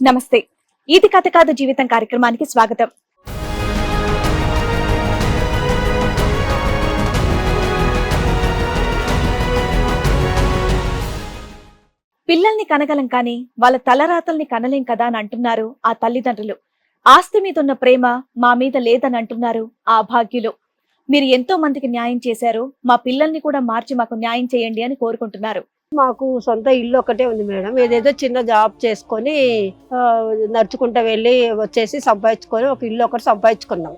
నమస్తే. ఇది కథ కాదు జీవితం కార్యక్రమానికి స్వాగతం. పిల్లల్ని కనగలం కానీ వాళ్ళ తలరాతల్ని కనలేం కదా అని అంటున్నారు ఆ తల్లిదండ్రులు. ఆస్తి మీద ఉన్న ప్రేమ మా మీద లేదని అంటున్నారు ఆ అభాగ్యులు. మీరు ఎంతో మందికి న్యాయం చేశారు, మా పిల్లల్ని కూడా మార్చి మాకు న్యాయం చేయండి అని కోరుకుంటున్నారు. మాకు సొంత ఇల్లు ఒకటే ఉంది మేడం. ఏదేదో చిన్న జాబ్ చేసుకొని నడుచుకుంటూ వెళ్ళి వచ్చేసి సంపాదించుకొని ఒక ఇల్లు ఒకటి సంపాదించుకున్నాం.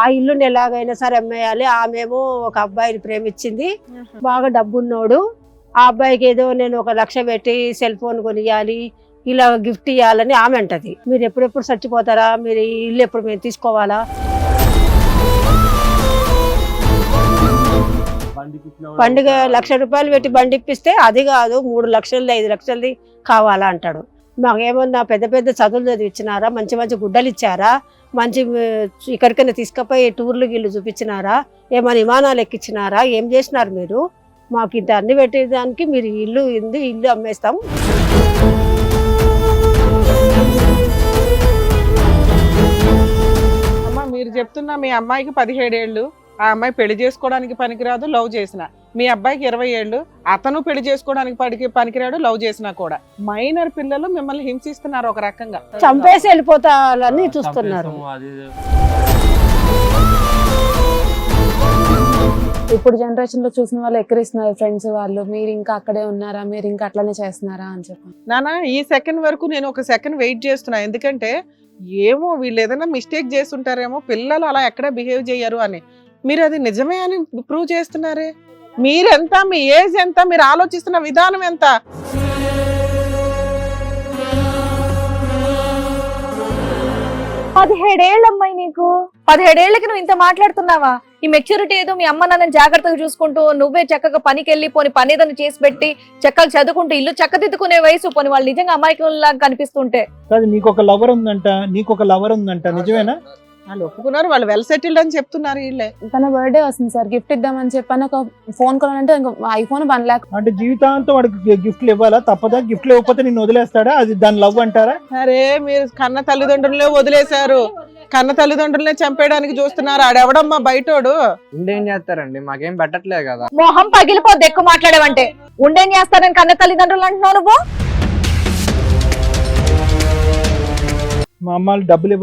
ఆ ఇల్లుని ఎలాగైనా సరే అమ్మేయాలి. ఆమెమో ఒక అబ్బాయిని ప్రేమించింది, బాగా డబ్బున్నోడు. ఆ అబ్బాయికి ఏదో నేను 1 లక్ష పెట్టి సెల్ ఫోన్ కొనియాలి, ఇలా గిఫ్ట్ ఇవ్వాలని ఆమె అంటది. మీరు ఎప్పుడెప్పుడు చచ్చిపోతారా, మీరు ఈ ఇల్లు ఎప్పుడు మేము తీసుకోవాలా? పండుగ 1 లక్ష రూపాయలు పెట్టి బండి ఇప్పిస్తే అది కాదు 3 లక్షలది 5 లక్షలది కావాలా అంటాడు. మాకేమన్నా పెద్ద పెద్ద చదువులు చదివించినారా, మంచి మంచి గుడ్డలు ఇచ్చారా, మంచి ఇక్కడికైనా తీసుకుపోయి టూర్లు గిల్లు చూపించినారా, ఏమైనా విమానాలు ఎక్కించినారా, ఏం చేసినారు మీరు? మాకు ఇంత అన్ని పెట్టేదానికి మీరు ఇల్లు అమ్మేస్తాం. అమ్మా, మీరు చెప్తున్నా మీ అమ్మాయికి 17 ఏళ్ళు, ఆ అమ్మాయి పెళ్లి చేసుకోవడానికి పనికిరాదు, లవ్ చేసిన. మీ అబ్బాయికి 20 ఏళ్ళు, అతను పెళ్లి చేసుకోవడానికి పనికిరాడు, లవ్ చేసినా కూడా. మైనర్ పిల్లలు మిమ్మల్ని హింసిస్తున్నారు ఒక రకంగా, చంపేసి వెళ్ళిపోతారని చూస్తున్నారు. ఇప్పుడు జనరేషన్ లో చూసిన వాళ్ళు ఎక్కరిస్తున్నారు ఫ్రెండ్స్ వాళ్ళు, మీరు ఇంకా అక్కడే ఉన్నారా, మీరు ఇంకా అట్లనే చేస్తున్నారా అని చెప్పి. నానా ఈ సెకండ్ వరకు నేను ఒక సెకండ్ వెయిట్ చేస్తున్నా, ఎందుకంటే ఏమో వీళ్ళు ఏదైనా మిస్టేక్ చేస్తుంటారేమో, పిల్లలు అలా ఎక్కడ బిహేవ్ చేయరు అని. మీరు అది నిజమే అని ప్రూవ్ చేస్తున్నారే. మీరెంత, మీ ఏజ్ ఎంత, మీరు ఆలోచిస్తున్న విధానం ఎంత? అమ్మాయి నీకు 17 ఏళ్ళకి నువ్వు ఇంత మాట్లాడుతున్నావా? ఈ మెచ్యూరిటీ ఏదో మీ అమ్మ నాన్న జాగ్రత్తగా చూసుకుంటూ నువ్వే చక్కగా పనికి వెళ్ళి పోని పని ఏదైనా చేసి పెట్టి చక్కగా చదువుకుంటూ ఇల్లు చక్కదిద్దుకునే వయసు. పోని వాళ్ళు నిజంగా అమాయకుల్లాగా కనిపిస్తుంటే. నీకు ఒక లవర్ ఉందంట, నిజమేనా? వాళ్ళు ఒప్పుకున్నారు, వాళ్ళు వెల్ సెటిల్డ్ అని చెప్తున్నారు. వీళ్ళే తన బర్త్డే వస్తుంది సార్, గిఫ్ట్ ఇద్దామని చెప్పాను. ఒక ఫోన్ కొనాలంటే ఐఫోన్ 1 లక్ష. అంటే జీవితాంతం వాడికి గిఫ్ట్లు ఇవ్వాలా? తప్పదా? గిఫ్ట్లు ఇవ్వకపోతే నేను వదిలేస్తాడా? అది దాని లవ్ అంటారా? అరే, మీరు కన్న తల్లిదండ్రులే వదిలేశారు, కన్న తల్లిదండ్రులనే చంపేయడానికి చూస్తున్నారు. ఆడెవడమ్మా బయటోడు? ఉండేం చేస్తారండి, మాకేం పెట్టట్లేదు కదా. మొహం పగిలిపోద్ది ఎక్కువ మాట్లాడేవంటే. ఉండేం చేస్తారని కన్న తల్లిదండ్రులు అంటున్నావు నువ్వు? మా అమ్మాళ్ళు డబ్బులు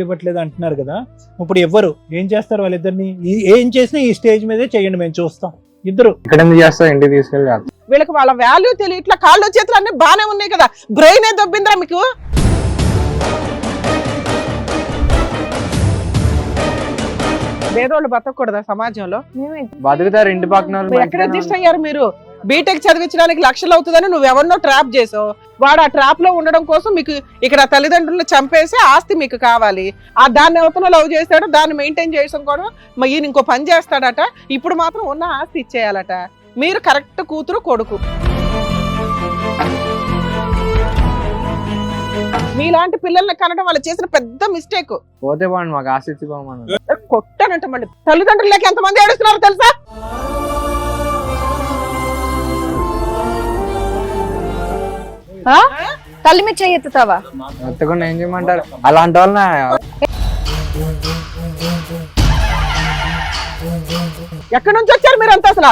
ఇవ్వట్లేదు అంటున్నారు కదా. ఇప్పుడు ఎవ్వరు ఏం చేస్తారు? వాళ్ళిద్దరిని ఏం చేసినా ఈ స్టేజ్ మీదే చేయండి, మేము చూస్తాం. ఇద్దరు ఇక్కడ ఎందుకు చేస్తారు, ఇంటికి తీసుకెళ్ళి. వీళ్ళకి వాళ్ళ వాల్యూ తెలియ, ఇట్లా కాళ్ళు చేతులు అన్ని బాగానే ఉన్నాయి కదా, బ్రెయిన్ ఏ దొబ్బిందిరా మీకు? పేదోళ్ళు బతకూడదా సమాజంలో? బతుకుతారు ఇంటి పక్కన. ఎక్కడ అడ్జస్ట్ అయ్యారు మీరు? బీటెక్ చదివించడానికి లక్షలు అవుతుందని నువ్వు ఎవరినో ట్రాప్ చేసావు. వాడు ఆ ట్రాప్ లో ఉండడం కోసం మీకు ఇక్కడ తల్లిదండ్రులను చంపేసి ఆస్తి మీకు కావాలి. ఆ దాన్ని ఎవరితో లవ్ చేస్తాడు, దాన్ని మెయింటైన్ చేయడం కూడా ఈయన ఇంకో పని చేస్తాడట. ఇప్పుడు మాత్రం ఉన్న ఆస్తి ఇచ్చేయాలట. మీరు కరెక్ట్ కూతురు కొడుకు. మీలాంటి పిల్లల్ని కనడం వాళ్ళు చేసిన పెద్ద మిస్టేక్. పోతే బాగుంది, మాకు ఆస్తి ఇచ్చిపోమని కొట్టానంట. మళ్ళీ తల్లిదండ్రులకి ఎంతమంది ఏడుస్తున్నారు తెలుసా? తల్లి మీద చెయ్యెత్తుతావా? ఎత్తకుండా ఏం చేయమంటారు? అలాంటి వాళ్ళని ఎక్కడి నుంచి వచ్చారు మీరంతా అసలు?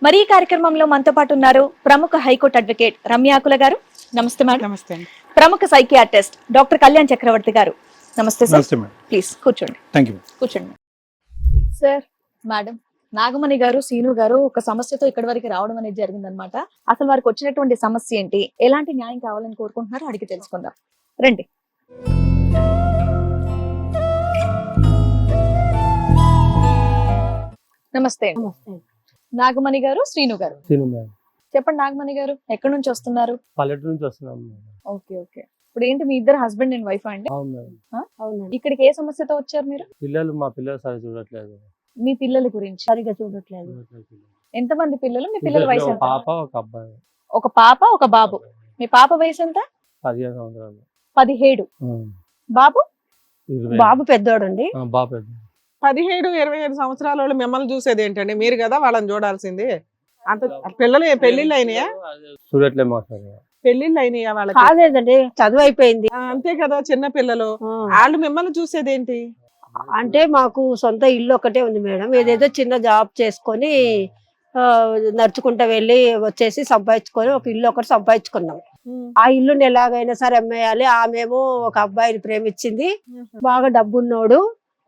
మరి ఈ కార్యక్రమంలో మనతో పాటు ఉన్నారు ప్రముఖ హైకోర్టు అడ్వకేట్ రమ్యాకుల గారు. నమస్తే మేడం. నమస్తే అండి. ప్రముఖ సైకియాట్రిస్ట్ డాక్టర్ కళ్యాణ్ చక్రవర్తి గారు. నమస్తే సార్. ప్లీజ్ కూర్చోండి. కూర్చోండి సార్. మేడం, నాగమణి గారు, సీను గారు ఒక సమస్యతో ఇక్కడి వరకు రావడం అనేది జరిగిందనమాట. అసలు వారికి వచ్చినటువంటి సమస్య ఏంటి, ఎలాంటి న్యాయం కావాలని కోరుకుంటున్నారో అడిగి తెలుసుకుందాం. రండి. నమస్తే. నాగమణి గారు, శ్రీను గారు. చెప్పండి నాగమణి గారు, ఎక్కడి నుంచి వస్తున్నారు? పల్లెటూరు నుంచి వస్తున్నాం. Okay okay. ఇప్పుడు ఏంటి మీ ఇద్దరు హస్బెండ్ అండ్ వైఫ్ అండి? అవునండి. ఇక్కడికి ఏ సమస్యతో వచ్చారు మీరు? మా పిల్లలు సరిగా చూడట్లేదు. మీ పిల్లల గురించి? సరిగా చూడట్లేదు. ఎంతమంది పిల్లలు? మీ పిల్లల వయసు ఎంత? పాప, ఒక అబ్బాయి. ఒక పాప, ఒక బాబు. మీ పాప వయసు ఎంత? 15 సంవత్సరాలు. 17. బాబు? బాబు పెద్దోడండి. బాబు 17, 25 సంవత్సరాల వాళ్ళు మిమ్మల్ని చూసేది ఏంటండి? మీరు కదా వాళ్ళని చూడాల్సింది. అంత పిల్లలు పెళ్లిళ్ళు అయినాయా? చూడట్లేదు మా సార్. పెళ్లిళ్ళు అయినాయా వాళ్ళకి? కాలేదండి, చదువు అయిపోయింది. అంతే కదా, చిన్న పిల్లలు. వాళ్ళు మిమ్మల్ని చూసేదేంటి? అంటే మాకు సొంత ఇల్లు ఒకటే ఉంది మేడం. ఏదేదో చిన్న జాబ్ చేసుకొని నడుచుకుంటా వెళ్ళి వచ్చేసి సంపాదించుకొని ఒక ఇల్లు ఒకటి సంపాదించుకున్నాం. ఆ ఇల్లుని ఎలాగైనా సరే అమ్మేయాలి. ఆమెమో ఒక అబ్బాయిని ప్రేమించింది, బాగా డబ్బున్నోడు.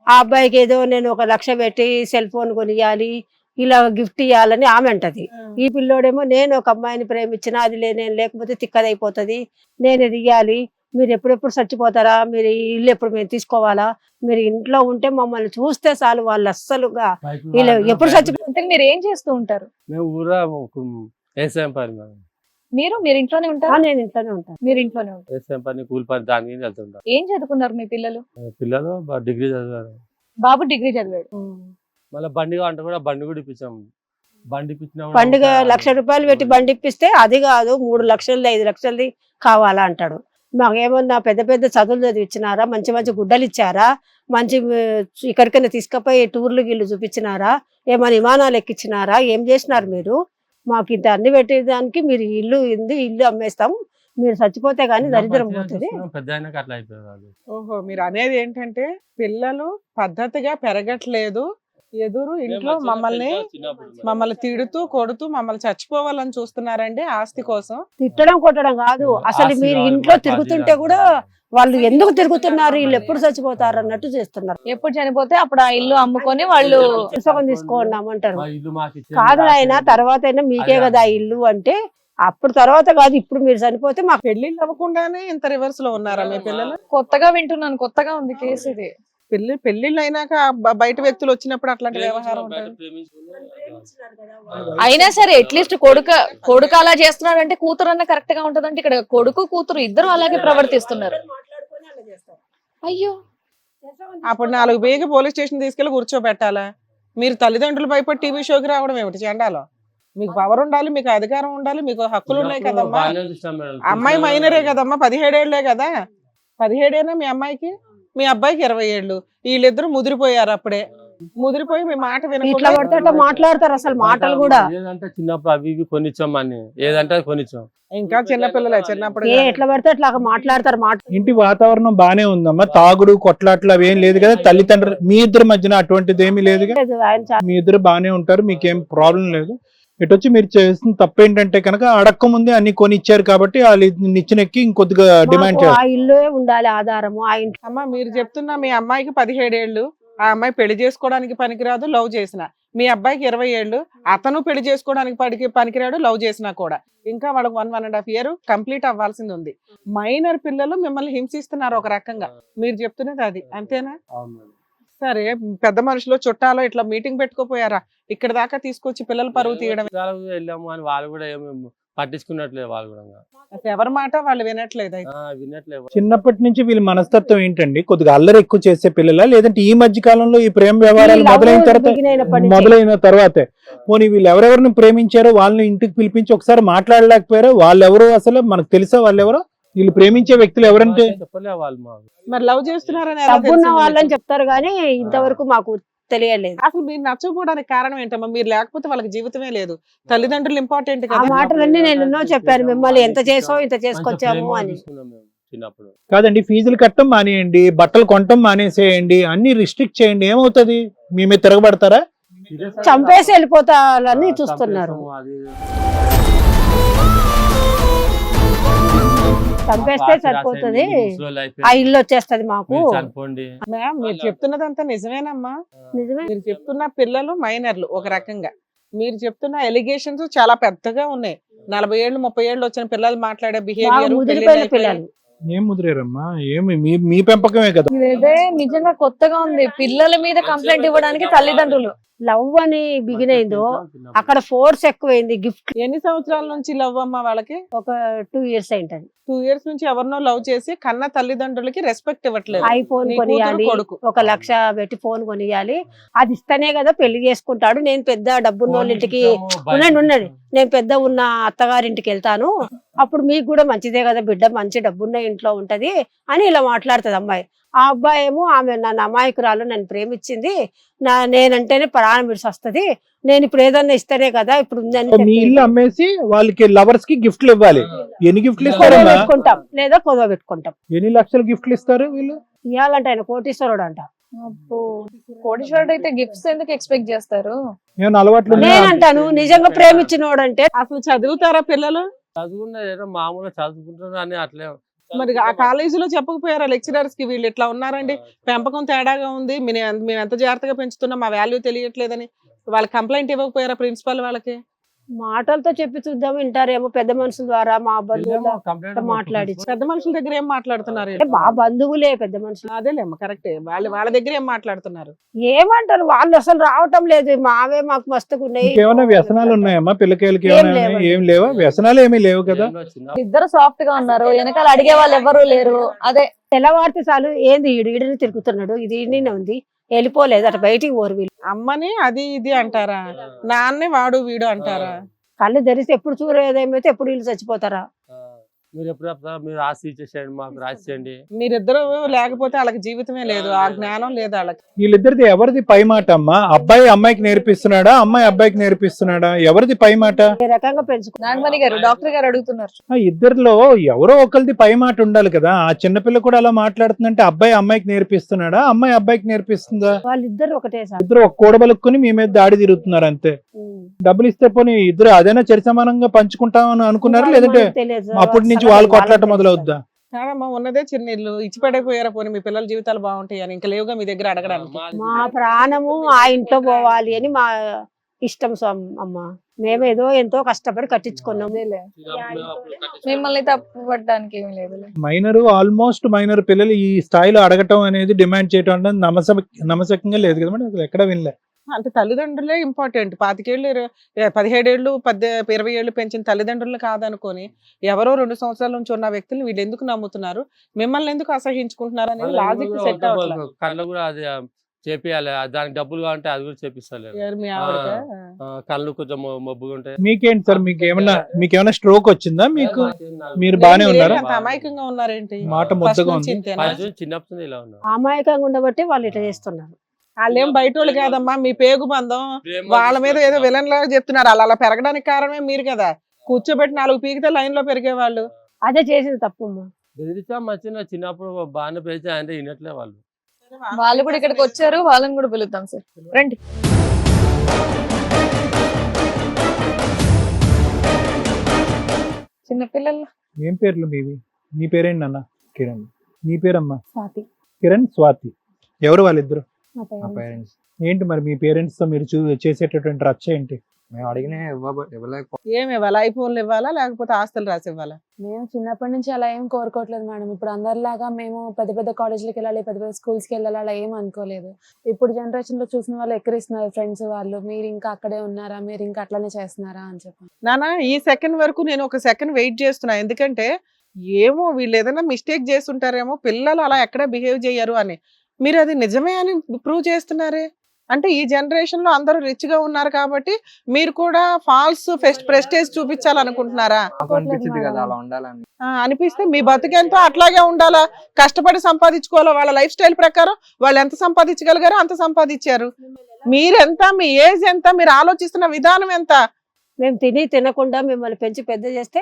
ఆ అబ్బాయికి ఏదో నేను 1 లక్ష పెట్టి సెల్ ఫోన్ కొనియాలి, ఇలా గిఫ్ట్ ఇవ్వాలని ఆమె అంటది. ఈ పిల్లోడేమో నేను ఒక అమ్మాయిని ప్రేమించిన, అది నేను లేకపోతే తిక్కదైపోతుంది, నేను ఇది ఇయ్యాలి, మీరు ఎప్పుడెప్పుడు చచ్చిపోతారా, మీరు ఈ ఇల్లు ఎప్పుడు మేము తీసుకోవాలా, మీరు ఇంట్లో ఉంటే మమ్మల్ని చూస్తే చాలు, వాళ్ళు అస్సలుగా వీళ్ళు ఎప్పుడు చచ్చిపో. అంటే మీరు ఏం చేస్తూ ఉంటారు? మేము ఊరా వ్యవసాయం పని మేడం. మీరు ఇంట్లోనే ఉంటారా? నేను ఇంట్లోనే ఉంటాను. మీరు ఇంట్లోనే ఉంటారు. వ్యవసాయం పని, కూలి పని, దానికి వెళ్తుంటాం. ఏం చదువుకున్నారు మీ పిల్లలు? పిల్లలు డిగ్రీ చదివారు. బాబు డిగ్రీ చదివాడు. మళ్ళీ బండి అంటే కూడా బండి కూడా ఇప్పించాం. బండి ఇప్పించినా కూడా పండుగ 1 లక్ష రూపాయలు పెట్టి బండి ఇప్పిస్తే అది కాదు 3 లక్షలది 5 లక్షలది కావాలా అంటాడు. మాకేమన్నా పెద్ద పెద్ద చదువులు చదివిచ్చినారా, మంచి మంచి గుడ్డలు ఇచ్చారా, మంచి ఇక్కడికైనా తీసుకుపోయి టూర్లు గిల్లు చూపించినారా, ఏమైనా విమానాలు ఎక్కించినారా, ఏం చేసినారు మీరు? మాకు ఇంత అన్ని పెట్టేదానికి మీరు ఇల్లు అమ్మేస్తాం, మీరు చచ్చిపోతే గానీ దరిద్రం పోతుంది. పెద్ద అయినాక అట్లా అయిపోయారు. ఓహో, మీరు అనేది ఏంటంటే పిల్లలు పద్ధతిగా పెరగట్లేదు, ఎదురు ఇంట్లో మమ్మల్ని తిడుతూ కొడుతూ మమ్మల్ని చచ్చిపోవాలని చూస్తున్నారండి ఆస్తి కోసం. తిట్టడం కొట్టడం కాదు, అసలు మీరు ఇంట్లో తిరుగుతుంటే కూడా వాళ్ళు ఎందుకు తిరుగుతున్నారు, వీళ్ళు ఎప్పుడు చచ్చిపోతారు అన్నట్టు చేస్తున్నారు. ఎప్పుడు చనిపోతే అప్పుడు ఆ ఇల్లు అమ్ముకొని వాళ్ళు పుస్తకం తీసుకోండామంటారు. కాదు ఆయన, తర్వాత అయినా మీకే కదా ఆ ఇల్లు అంటే, అప్పుడు తర్వాత కాదు, ఇప్పుడు మీరు చనిపోతే మాకు. పెళ్లిళ్ళు అవ్వకుండానే ఇంత రివర్స్ లో ఉన్నారా మీ పిల్లలు? కొత్తగా వింటున్నాను, కొత్తగా ఉంది కేసు ఇది. పెళ్లిళ్ళు అయినాక బయట వ్యక్తులు వచ్చినప్పుడు అట్లాంటి వ్యవహారం ఉంటుంది. అయినా సరే అట్లీస్ట్ కొడుకు అలా చేస్తున్నాడు అంటే కూతురు అన్న కరెక్ట్ గా ఉంటదంటే ఇక్కడ కొడుకు కూతురు ఇద్దరు అలాగే ప్రవర్తిస్తున్నారు. అయ్యో, అప్పుడు 4 బేగి పోలీస్ స్టేషన్ తీసుకెళ్లి కూర్చోబెట్టాలా? మీరు తల్లిదండ్రులు భయపడి టీవీ షోకి రావడం ఏమిటి చెండాలో? మీకు పవర్ ఉండాలి, మీకు అధికారం ఉండాలి, మీకు హక్కులు ఉన్నాయి కదమ్మా. అమ్మాయి మైనరే కదమ్మా, 17 ఏళ్లే కదా. 17 ఏనా మీ అమ్మాయికి, మీ అబ్బాయికి 20 ఏళ్ళు. వీళ్ళిద్దరు ముదిరిపోయారు, అప్పుడే ముదిరిపోయి మీ మాట ఇట్లా వినకుండా పడితే అట్లా మాట్లాడతారు. అసలు మాటలు కూడా ఏదంటే చిన్నప్పుడు అవి ఇవి కొనిచ్చాం అని, ఏదంటే కొనిచ్చాం. ఇంకా చిన్నపిల్లలే, చిన్నప్పుడు ఎట్లా పడితే అట్లా మాట్లాడతారు. ఇంటి వాతావరణం బానే ఉందమ్మా, తాగుడు కొట్లాట్లు అవి ఏం లేదు కదా, తల్లిదండ్రులు మీ ఇద్దరి మధ్యన అటువంటిది ఏమీ లేదు. ఆయన మీ ఇద్దరు బానే ఉంటారు, మీకేం ప్రాబ్లం లేదు. ఇటు వచ్చి మీరు చేసిన తప్పు ఏంటంటే కనుక అడక్క ముందే అన్ని కొని ఇచ్చారు కాబట్టి వాళ్ళు నిచ్చినెక్కి ఇంకొద్దిగా డిమాండ్ ఆ చేస్తారు. ఇల్లు ఉండాలి ఆధారము. ఆ ఇంట్లో అమ్మ మీరు చెప్తున్నా మీ అమ్మాయికి 17 ఏళ్ళు, ఆ అమ్మాయి పెళ్లి చేసుకోవడానికి పనికిరాదు, లవ్ చేసిన. మీ అబ్బాయికి 20 ఏళ్ళు, అతను పెళ్లి చేసుకోవడానికి పనికిరాడు, లవ్ చేసినా కూడా. ఇంకా వాళ్ళకి 1.5 year కంప్లీట్ అవ్వాల్సింది ఉంది. మైనర్ పిల్లలు మిమ్మల్ని హింసిస్తున్నారు ఒక రకంగా, మీరు చెప్తున్నది అది అంతేనా? సరే, పెద్ద మనుషులు చుట్టాలో ఇట్లా మీటింగ్ పెట్టుకోపోయారా? ఇక్కడ దాకా తీసుకొచ్చి పిల్లల పరువు తీయడం. వెళ్ళాము అని వాళ్ళు కూడా ఏమి పట్టించుకున్నట్లేదు. వాళ్ళు కూడా ఎవరి మాట వాళ్ళు వినట్లేదు. వినట్లేదు. చిన్నప్పటి నుంచి వీళ్ళ మనస్తత్వం ఏంటండి, కొద్దిగా అల్లరి ఎక్కువ చేసే పిల్లల, లేదంటే ఈ మధ్య కాలంలో ఈ ప్రేమ వ్యవహారాలు మొదలైన తర్వాతే పోనీ వీళ్ళు ఎవరెవరిని ప్రేమించారో వాళ్ళని ఇంటికి పిలిపించి ఒకసారి మాట్లాడలేకపోయారో, వాళ్ళెవరో అసలు మనకు తెలుసా? వాళ్ళెవరో వీళ్ళు ప్రేమించే వ్యక్తులు ఎవరంటే చెప్పలే వాళ్ళు మాకు. మరి లవ్ చేస్తున్నారని ఎలా డబ్బున్న తెలిసింది వాళ్ళని మీకు? చెప్తారు కానీ ఇంతవరకు మాకు తెలియలేదు. అసలు మీరు నచ్చకపోవడానికి కారణం ఏంటమ్మా? మీరు లేకపోతే వాళ్ళకి జీవితమే లేదు. తల్లిదండ్రులు ఇంపార్టెంట్ ఆ కదా. మాటలన్నీ నేను ఎన్నో చెప్పాను, మిమ్మల్ని ఎంత చేసావు ఇంత చేసుకొచ్చాము అని. చిన్నప్పుడు కాదండి, ఫీజులు కట్టడం మానేయండి, బట్టలు కొనటం మానేసేయండి, అన్ని రిస్ట్రిక్ట్ చేయండి, ఏమవుతుంది? మీ మీద తిరగబడతారా? చంపేసి వెళ్ళిపోతారని చూస్తున్నారు. చంపేస్తే సరిపోతుంది, ఆ ఇల్లు వచ్చేస్తది మాకు. మ్యామ్ మీరు చెప్తున్నదంతా నిజమేనమ్మా. నిజమే. మీరు చెప్తున్న పిల్లలు మైనర్లు ఒక రకంగా, మీరు చెప్తున్న ఎలిగేషన్స్ చాలా పెద్దగా ఉన్నాయి. 40 ఏళ్ళు 30 ఏళ్ళు వచ్చిన పిల్లలు మాట్లాడే బిహేవియర్. ముదిరిపోయిన పిల్లలు ఏం ముదిరేరమ్మా, ఏమి మీ పెంపకమే కదా. ఇదే నిజంగా కొత్తగా ఉంది. పిల్లల మీద కంప్లైంట్ ఇవ్వడానికి తల్లిదండ్రులు. లవ్ అని బిగిన్ అయిందో అక్కడ ఫోర్స్ ఎక్కువైంది. గిఫ్ట్ ఎన్ని సంవత్సరాల నుంచి లవ్ అమ్మా వాళ్ళకి? ఒక 2 years అయింటది. 2 years నుంచి ఎవరినో లవ్ చేసి కన్న తల్లిదండ్రులకి రెస్పెక్ట్ ఇవ్వట్లేదు. ఐఫోన్ నీ కూతురు, కొనియాలి, కొడుకు. 1 లక్ష పెట్టి ఫోన్ కొనియాలి, అది ఇస్తేనే కదా పెళ్లి చేసుకుంటాడు. నేను పెద్ద డబ్బున్న వాళ్ళ ఇంటికి ఉండండి, నేను పెద్ద ఉన్న అత్తగారింటికి వెళ్తాను, అప్పుడు మీకు కూడా మంచిదే కదా బిడ్డ, మంచి డబ్బున్న ఇంట్లో ఉంటది అని ఇలా మాట్లాడుతుంది అమ్మాయి. ఆ అబ్బాయి ఏమో ఆమె నన్ను అమాయకురాలు, నన్ను ప్రేమించింది, నేనంటేనే ప్రాణం విడిసొస్తది, నేను ఇప్పుడు ఏదన్నా ఇస్తేనే కదా ఇప్పుడు ఉందని మీ ఇల్లు అమ్మేసి వాళ్ళకి లవర్స్ కి గిఫ్ట్లు ఇవ్వాలి. ఎన్ని గిఫ్ట్లు కొదవ ఇస్తారమ్మా? పెట్టుకుంటాం లేదా కొదవ పెట్టుకుంటాం. ఎన్ని లక్షల గిఫ్ట్లు ఇస్తారు వీళ్ళు? ఇవ్వాలంటే ఆయన కోటీశ్వరుడు అంట. అబ్బో, కోటీశ్వరుడు అయితే గిఫ్ట్స్ ఎందుకు ఎక్స్పెక్ట్ చేస్తారు? ఏమైనా అలవాట్లు ఉన్నాయా? నేనంటాను నిజంగా ప్రేమించినోడంటే అసలు చదువుతారా పిల్లలు? చదువుకున్న ఏదో మామూలుగా చదువుకుంటున్నారు అని అట్లే. మరి ఆ కాలేజీలో చెప్పకపోయారా లెక్చరర్స్ కి వీళ్ళు ఇట్లా ఉన్నారండి, పెంపకం తేడాగా ఉంది, మేము ఎంత జాగ్రత్తగా పెంచుతున్నాం, మా వాల్యూ తెలియట్లేదని వాళ్ళకి కంప్లైంట్ ఇవ్వకపోయారా ప్రిన్సిపల్ వాళ్ళకి? మాటలతో చెప్పి చూద్దాం, వింటారేమో పెద్ద మనుషుల ద్వారా, మా బంధువుల మాట్లాడి. పెద్ద మనుషుల దగ్గర ఏం మాట్లాడుతున్నారు? అంటే మా బంధువులే పెద్ద మనుషులు. అదేలేమ్మా కరెక్టే, వాళ్ళ దగ్గర ఏం మాట్లాడుతున్నారు? ఏమంటారు వాళ్ళు, అసలు రావటం లేదు, మావే మాకు మస్తుగా ఉన్నాయి. ఏమైనా వ్యసనాలు ఉన్నాయమ్మా పిల్లకాయలకి? ఏం ఏమైనా లేవండి. ఏం లేవా? వ్యసనాలు ఏమీ లేవు కదా? ఇద్దరు సాఫ్ట్ గా ఉన్నారు, వెనకాల అడిగే వాళ్ళు ఎవరు లేరు. అదే తెల్లవారితే చాలు, ఏంది ఈడిని తిరుగుతున్నాడు, ఇది ఈడనే ఉంది, వెళ్ళిపోలేదు అటు బయటికి ఓరు. వీళ్ళు అమ్మని అది ఇది అంటారా, నాన్నే వాడు వీడు అంటారా? కళ్ళు తెరిస్తే ఎప్పుడు చూడేదేమైతే ఎప్పుడు వీళ్ళు చచ్చిపోతారా? మీరు ఎప్పుడు చెప్తారా మీరు ఆస్తి ఇచ్చేసేయండి, మాకు రాసేయండి. మీరిద్దరు లేకపోతే వాళ్ళకి జీవితమే లేదు, ఆ జ్ఞానం లేదు వాళ్ళకి. వీళ్ళిద్దరిది ఎవరిది పై మాట అమ్మా? అబ్బాయి అమ్మాయికి నేర్పిస్తున్నాడా, అమ్మాయి అబ్బాయికి నేర్పిస్తున్నాడా? ఎవరిది పై మాట? ఏ రకంగా పెంచుకో. నాగమణి గారు, డాక్టర్ గారు అడుగుతున్నారు. ఇద్దరిలో ఎవరో ఒకరిది పై మాట ఉండాలి కదా. ఆ చిన్నపిల్ల కూడా అలా మాట్లాడుతుందంటే అబ్బాయి అమ్మాయికి నేర్పిస్తున్నాడా, అమ్మాయి అబ్బాయికి నేర్పిస్తుందా? వాళ్ళిద్దరు ఒకటే సార్. ఇద్దరు ఒక కూడబలుక్కుని మీ మీద దాడి తిరుగుతున్నారు అంతే. డబ్బులు ఇస్తే పోనీ ఇద్దరు అదైనా చరి సమానంగా పంచుకుంటామని అనుకున్నారా, లేదంటే తెలియదు. అప్పటి నుంచి వాళ్ళు కొట్లాట మొదలవుద్దా? కాదమ్మా, ఉన్నదే చిన్న ఇల్లు, ఇచ్చి పడైపోయారా పోనీ మీ పిల్లల జీవితాలు బాగుంటాయి అని? ఇంకా లేవుగా మీ దగ్గర అడగడానికి. మా ప్రాణము ఆ ఇంట్లో పోవాలి అని మా ఇష్టం అమ్మ. మేమేదో ఎంతో కష్టపడి కట్టించుకున్నాం. మిమ్మల్ని తప్పు పట్టడానికి ఏమి లేదు. ఆల్మోస్ట్ మైనర్ పిల్లలు ఈ స్థాయిలో అడగటం అనేది, డిమాండ్ చేయటం అనేది నమ్మశక్యంగా లేదు కదా మేడం, అసలు ఎక్కడ వినలే. అంటే తల్లిదండ్రులే ఇంపార్టెంట్. 25 ఏళ్ళు 17 ఏళ్ళు 20 ఏళ్ళు పెంచిన తల్లిదండ్రులు కాదనుకొని ఎవరో 2 సంవత్సరాల నుంచి ఉన్న వ్యక్తులు వీళ్ళు ఎందుకు నమ్ముతున్నారు, మిమ్మల్ని ఎందుకు అసహించుకుంటున్నారు అనేది లాజిక్ సెట్ అవ్వట్లేదు. కళ్ళు కూడా అది చేపియాలి, దానికి డబ్బులు కావాలంటే అది కూడా చేపిస్తారు. ఎవరు మీ ఆవిడకా? కళ్ళు కొంచెం మబ్బుగా ఉంటాయి. మీకేంటి సార్, మీకేమైనా స్ట్రోక్ వచ్చిందా? మీకు మీరు బానే ఉన్నారా? అంత అమాయకంగా ఉన్నారేంటి? మాట ముద్దగా ఉంది. చిన్నప్పుడు ఇలా ఉన్నారు. అమాయకంగా ఉండబట్టి వాళ్ళు ఇట్లా చేస్తున్నారు. వాళ్ళేం బయట వాళ్ళు కాదమ్మా, మీ పేగు బంధం. వాళ్ళ మీద ఏదో విలన్ లాగా చెప్తున్నారు. అలా పెరగడానికి కారణమే మీరు కదా. కూర్చోబెట్టి 4 పీకితే లైన్ లో పెరిగేవాళ్ళు. అదే చేసింది తప్పు అమ్మ. బెదిరించా చిన్నప్పుడు బాగానే పెరిచా అంటే వినట్లే వాళ్ళు. వాళ్ళు కూడా ఇక్కడికి వచ్చారు, వాళ్ళని కూడా పిలుద్దాం సార్, రండి. చిన్నపిల్లలు ఏం పేర్లు మీవి? మీ పేరేంటి నాన్న? కిరణ్. నీ పేరమ్మా? స్వాతి. కిరణ్, స్వాతి. ఎవరు వాళ్ళిద్దరు? మా మా parents. పేరెంట్స్. ఏంటి మరి మీ పేరెంట్స్ తో మీరు చేసేటటువంటి రచ్చ ఏంటి? మేము అడిగినా ఇవ్వలేకపో. ఏమి ఇవ్వాలి? ఐఫోన్లు ఇవ్వాలా లేకపోతే ఆస్తులు రాసి ఇవ్వాలా? మేము చిన్నప్పటి నుంచి అలా ఏం కోరుకోవట్లేదు మేడం. ఇప్పుడు అందరిలాగా మేము పెద్ద పెద్ద కాలేజ్లకి వెళ్ళాలి, పెద్ద పెద్ద స్కూల్స్కి వెళ్ళాలి అలా ఏం అనుకోలేదు. ఇప్పుడు జనరేషన్ లో చూసిన వాళ్ళు ఎక్కిరిస్తున్నారు ఫ్రెండ్స్ వాళ్ళు, మీరు ఇంకా అక్కడే ఉన్నారా, మీరు ఇంకా అట్లనే చేస్తున్నారా అని చెప్పి. నానా ఈ సెకండ్ వరకు నేను ఒక సెకండ్ వెయిట్ చేస్తున్నా, ఎందుకంటే ఏమో వీళ్ళు ఏదైనా మిస్టేక్ చేస్తుంటారేమో, పిల్లలు అలా ఎక్కడ బిహేవ్ చేయరు అని. మీరు అది నిజమే అని ప్రూవ్ చేస్తున్నారే. అంటే ఈ జనరేషన్ లో అందరూ రిచ్ గా ఉన్నారు కాబట్టి మీరు కూడా ఫాల్స్ ప్రెస్టేజ్ చూపించాలనుకుంటున్నారా? నాకు అనిపించింది కదా అలా ఉండాలని. అనిపిస్తే మీ బతుకెంతో అట్లాగే ఉండాలా, కష్టపడి సంపాదించుకోవాలా. వాళ్ళ లైఫ్ స్టైల్ ప్రకారం వాళ్ళు ఎంత సంపాదించగలిగారో అంత సంపాదించారు. మీరెంత, మీ ఏజ్ ఎంత, మీరు ఆలోచిస్తున్న విధానం ఎంత? మేము తినకుండా మిమ్మల్ని పెంచి పెద్ద చేస్తే